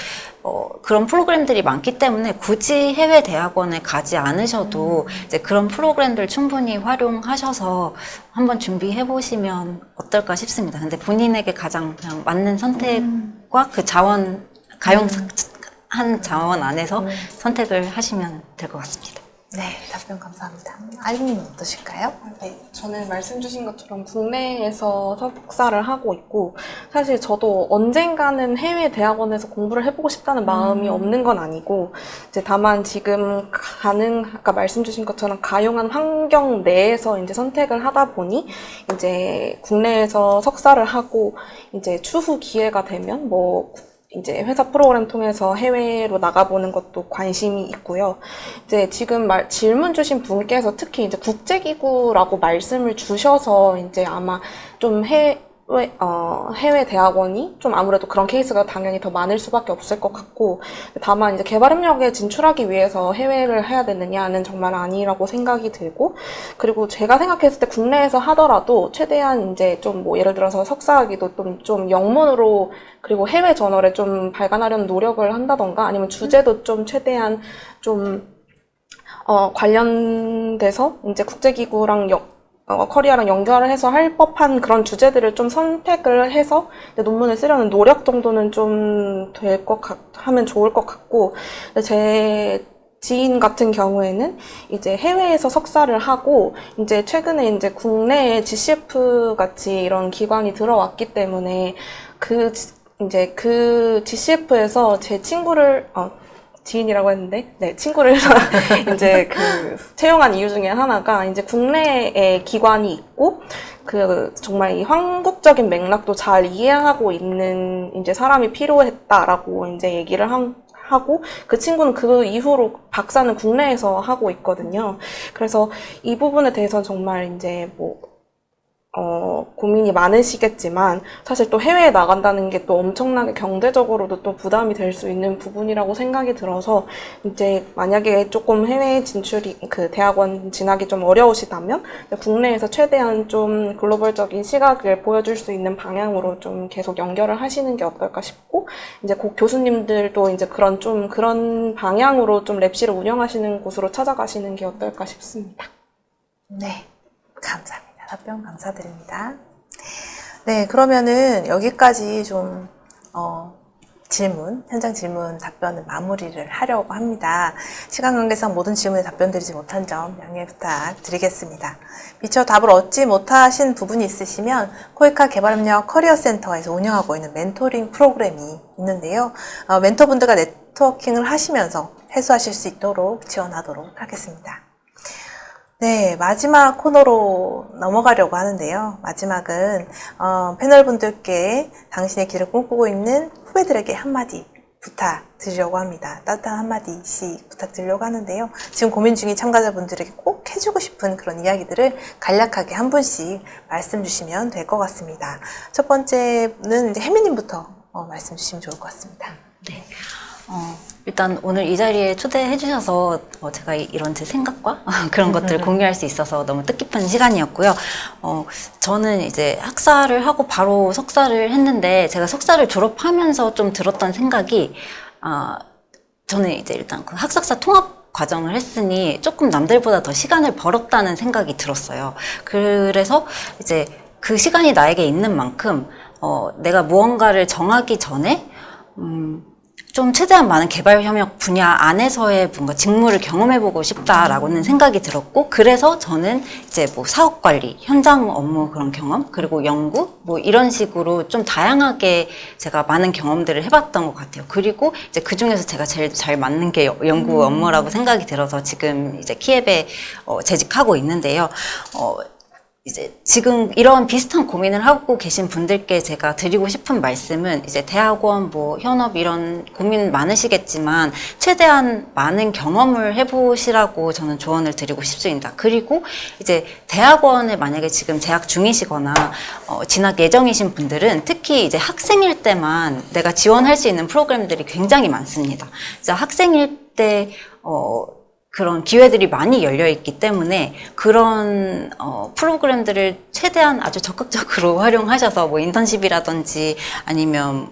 그런 프로그램들이 많기 때문에 굳이 해외 대학원에 가지 않으셔도 이제 그런 프로그램들 충분히 활용하셔서 한번 준비해 보시면 어떨까 싶습니다. 근데 본인에게 가장 그냥 맞는 선택과 그 자원 가용한 자원 안에서 선택을 하시면 될 것 같습니다. 네, 답변 감사합니다. 아이님은 어떠실까요? 네, 저는 말씀 주신 것처럼 국내에서 석사를 하고 있고 사실 저도 언젠가는 해외 대학원에서 공부를 해보고 싶다는 마음이 없는 건 아니고 이제 다만 지금 아까 말씀 주신 것처럼 가용한 환경 내에서 이제 선택을 하다 보니 이제 국내에서 석사를 하고 이제 추후 기회가 되면 뭐 이제 회사 프로그램 통해서 해외로 나가보는 것도 관심이 있고요. 이제 지금 질문 주신 분께서 특히 이제 국제기구라고 말씀을 주셔서 이제 아마 좀 해외 대학원이 좀 아무래도 그런 케이스가 당연히 더 많을 수밖에 없을 것 같고, 다만 이제 개발협력에 진출하기 위해서 해외를 해야 되느냐는 정말 아니라고 생각이 들고, 그리고 제가 생각했을 때 국내에서 하더라도 최대한 이제 좀 뭐 예를 들어서 석사학위도 좀 영문으로, 그리고 해외 저널에 좀 발간하려는 노력을 한다던가, 아니면 주제도 좀 최대한 좀 관련돼서 이제 국제기구랑 커리어랑 연결을 해서 할 법한 그런 주제들을 좀 선택을 해서 논문을 쓰려는 노력 정도는 좀 하면 좋을 것 같고, 제 지인 같은 경우에는 이제 해외에서 석사를 하고, 이제 최근에 이제 국내에 GCF 같이 이런 기관이 들어왔기 때문에 이제 그 GCF에서 제 친구를, 지인이라고 했는데, 네, 친구를 이제 채용한 이유 중에 하나가 이제 국내에 기관이 있고, 정말 이 한국적인 맥락도 잘 이해하고 있는 이제 사람이 필요했다라고 이제 얘기를 하고, 그 친구는 그 이후로 박사는 국내에서 하고 있거든요. 그래서 이 부분에 대해서 정말 이제 고민이 많으시겠지만, 사실 또 해외에 나간다는 게 또 엄청나게 경제적으로도 또 부담이 될 수 있는 부분이라고 생각이 들어서, 이제 만약에 조금 해외 진출이, 대학원 진학이 좀 어려우시다면, 국내에서 최대한 좀 글로벌적인 시각을 보여줄 수 있는 방향으로 좀 계속 연결을 하시는 게 어떨까 싶고, 이제 교수님들도 이제 그런 방향으로 좀 랩실을 운영하시는 곳으로 찾아가시는 게 어떨까 싶습니다. 네, 감사합니다. 답변 감사드립니다. 네, 그러면은 여기까지 좀 현장 질문 답변을 마무리를 하려고 합니다. 시간 관계상 모든 질문에 답변드리지 못한 점 양해 부탁드리겠습니다. 미처 답을 얻지 못하신 부분이 있으시면 코이카 개발협력 커리어센터에서 운영하고 있는 멘토링 프로그램이 있는데요. 멘토분들과 네트워킹을 하시면서 해소하실 수 있도록 지원하도록 하겠습니다. 네, 마지막 코너로 넘어가려고 하는데요. 마지막은 패널분들께 당신의 길을 꿈꾸고 있는 후배들에게 한마디 부탁드리려고 합니다. 따뜻한 한마디씩 부탁드리려고 하는데요. 지금 고민 중인 참가자분들에게 꼭 해주고 싶은 그런 이야기들을 간략하게 한 분씩 말씀 주시면 될 것 같습니다. 첫 번째는 이제 혜미님부터 말씀 주시면 좋을 것 같습니다. 네. 일단 오늘 이 자리에 초대해 주셔서 제가 이런 제 생각과 그런 것들을 공유할 수 있어서 너무 뜻깊은 시간이었고요. 저는 이제 학사를 하고 바로 석사를 했는데, 제가 석사를 졸업하면서 좀 들었던 생각이, 저는 이제 일단 그 학석사 통합 과정을 했으니 조금 남들보다 더 시간을 벌었다는 생각이 들었어요. 그래서 이제 그 시간이 나에게 있는 만큼 내가 무언가를 정하기 전에 좀 최대한 많은 개발 협력 분야 안에서의 뭔가 직무를 경험해보고 싶다라고는 생각이 들었고, 그래서 저는 이제 사업 관리, 현장 업무 그런 경험, 그리고 연구, 이런 식으로 좀 다양하게 제가 많은 경험들을 해봤던 것 같아요. 그리고 이제 그 중에서 제가 제일 잘 맞는 게 연구 업무라고 생각이 들어서 지금 이제 키앱에 재직하고 있는데요. 이제 지금 이런 비슷한 고민을 하고 계신 분들께 제가 드리고 싶은 말씀은, 이제 대학원, 현업 이런 고민 많으시겠지만 최대한 많은 경험을 해보시라고 저는 조언을 드리고 싶습니다. 그리고 이제 대학원에 만약에 지금 재학 중이시거나 진학 예정이신 분들은 특히 이제 학생일 때만 내가 지원할 수 있는 프로그램들이 굉장히 많습니다. 이제 학생일 때 그런 기회들이 많이 열려있기 때문에 그런 프로그램들을 최대한 아주 적극적으로 활용하셔서 인턴십이라든지 아니면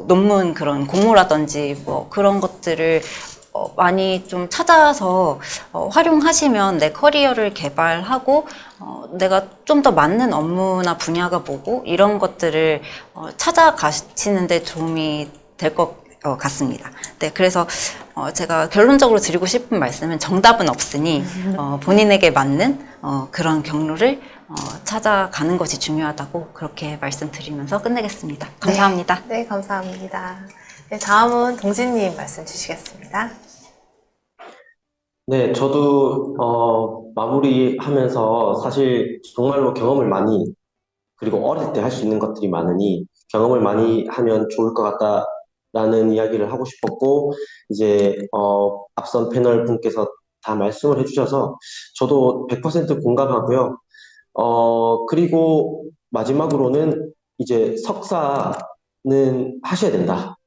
논문 그런 공모라든지 그런 것들을 많이 좀 찾아서 활용하시면 내 커리어를 개발하고 내가 좀 더 맞는 업무나 분야가 뭐고 이런 것들을 찾아가시는 데 도움이 될 것 같습니다. 네, 그래서 제가 결론적으로 드리고 싶은 말씀은, 정답은 없으니 본인에게 맞는 그런 경로를 찾아가는 것이 중요하다고 그렇게 말씀드리면서 끝내겠습니다. 감사합니다. 네, 감사합니다. 네, 다음은 동진님 말씀 주시겠습니다. 네, 저도 마무리하면서 사실 정말로 경험을 많이, 그리고 어릴 때 할 수 있는 것들이 많으니 경험을 많이 하면 좋을 것 같다라는 이야기를 하고 싶었고, 이제 앞선 패널 분께서 다 말씀을 해주셔서 저도 100% 공감하고요. 그리고 마지막으로는 이제 석사는 하셔야 된다.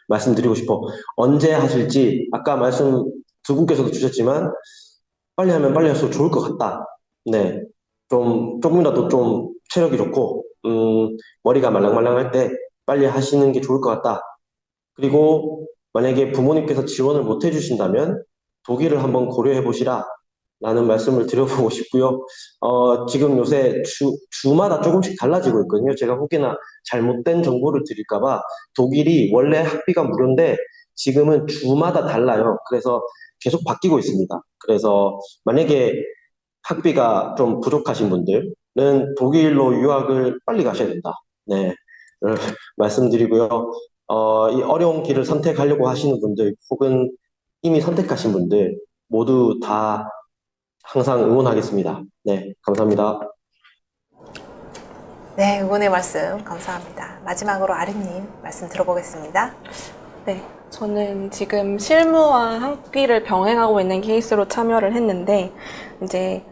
말씀드리고 싶어. 언제 하실지, 아까 말씀 두 분께서도 주셨지만, 빨리 하면 빨리 할수록 좋을 것 같다. 네. 조금이라도 좀 체력이 좋고, 머리가 말랑말랑할 때 빨리 하시는 게 좋을 것 같다. 그리고 만약에 부모님께서 지원을 못 해주신다면 독일을 한번 고려해 보시라 라는 말씀을 드려보고 싶고요. 지금 요새 주마다 조금씩 달라지고 있거든요. 제가 혹여나 잘못된 정보를 드릴까봐 독일이 원래 학비가 무료인데 지금은 주마다 달라요. 그래서 계속 바뀌고 있습니다. 그래서 만약에 학비가 좀 부족하신 분들은 독일로 유학을 빨리 가셔야 된다. 네. 말씀드리고요. 이 어려운 길을 선택하려고 하시는 분들 혹은 이미 선택하신 분들 모두 다 항상 응원하겠습니다. 네, 감사합니다. 네, 응원의 말씀 감사합니다. 마지막으로 아름님 말씀 들어보겠습니다. 네, 저는 지금 실무와 학위를 병행하고 있는 케이스로 참여를 했는데, 이제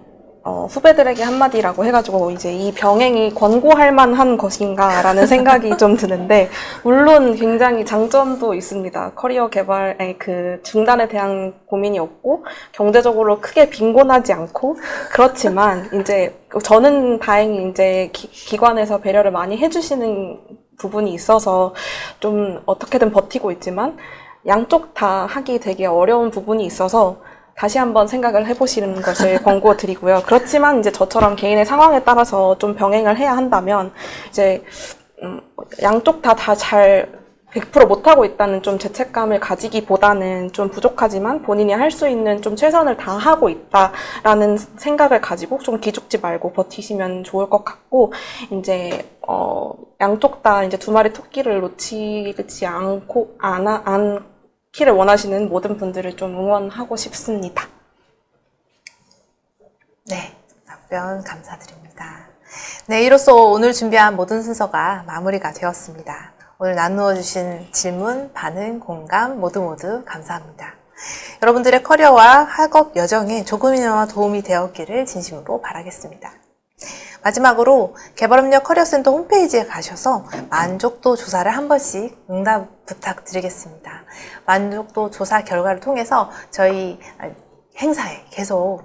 후배들에게 한마디라고 해가지고 이제 이 병행이 권고할 만한 것인가라는 생각이 좀 드는데, 물론 굉장히 장점도 있습니다. 커리어 개발의 그 중단에 대한 고민이 없고 경제적으로 크게 빈곤하지 않고, 그렇지만 이제 저는 다행히 이제 기관에서 배려를 많이 해주시는 부분이 있어서 좀 어떻게든 버티고 있지만, 양쪽 다 하기 되게 어려운 부분이 있어서 다시 한번 생각을 해보시는 것을 권고드리고요. 그렇지만 이제 저처럼 개인의 상황에 따라서 좀 병행을 해야 한다면, 이제 양쪽 다 잘 100% 못하고 있다는 좀 죄책감을 가지기보다는 좀 부족하지만 본인이 할 수 있는 좀 최선을 다하고 있다라는 생각을 가지고 좀 기죽지 말고 버티시면 좋을 것 같고, 이제 양쪽 다 이제 두 마리 토끼를 놓치지 않기를 원하시는 모든 분들을 좀 응원하고 싶습니다. 네, 답변 감사드립니다. 네, 이로써 오늘 준비한 모든 순서가 마무리가 되었습니다. 오늘 나누어 주신 질문, 반응, 공감 모두 감사합니다. 여러분들의 커리어와 학업 여정에 조금이나마 도움이 되었기를 진심으로 바라겠습니다. 마지막으로 개발협력 커리어센터 홈페이지에 가셔서 만족도 조사를 한 번씩 응답 부탁드리겠습니다. 만족도 조사 결과를 통해서 저희 행사에 계속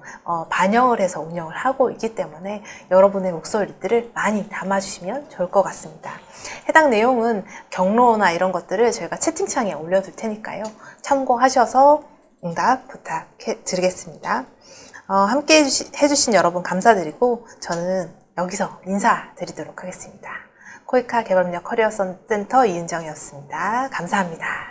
반영을 해서 운영을 하고 있기 때문에 여러분의 목소리들을 많이 담아주시면 좋을 것 같습니다. 해당 내용은 경로나 이런 것들을 저희가 채팅창에 올려둘 테니까요. 참고하셔서 응답 부탁드리겠습니다. 함께 해주신 여러분 감사드리고 저는 여기서 인사드리도록 하겠습니다. 코이카 개발협력 커리어 센터 이은정이었습니다. 감사합니다.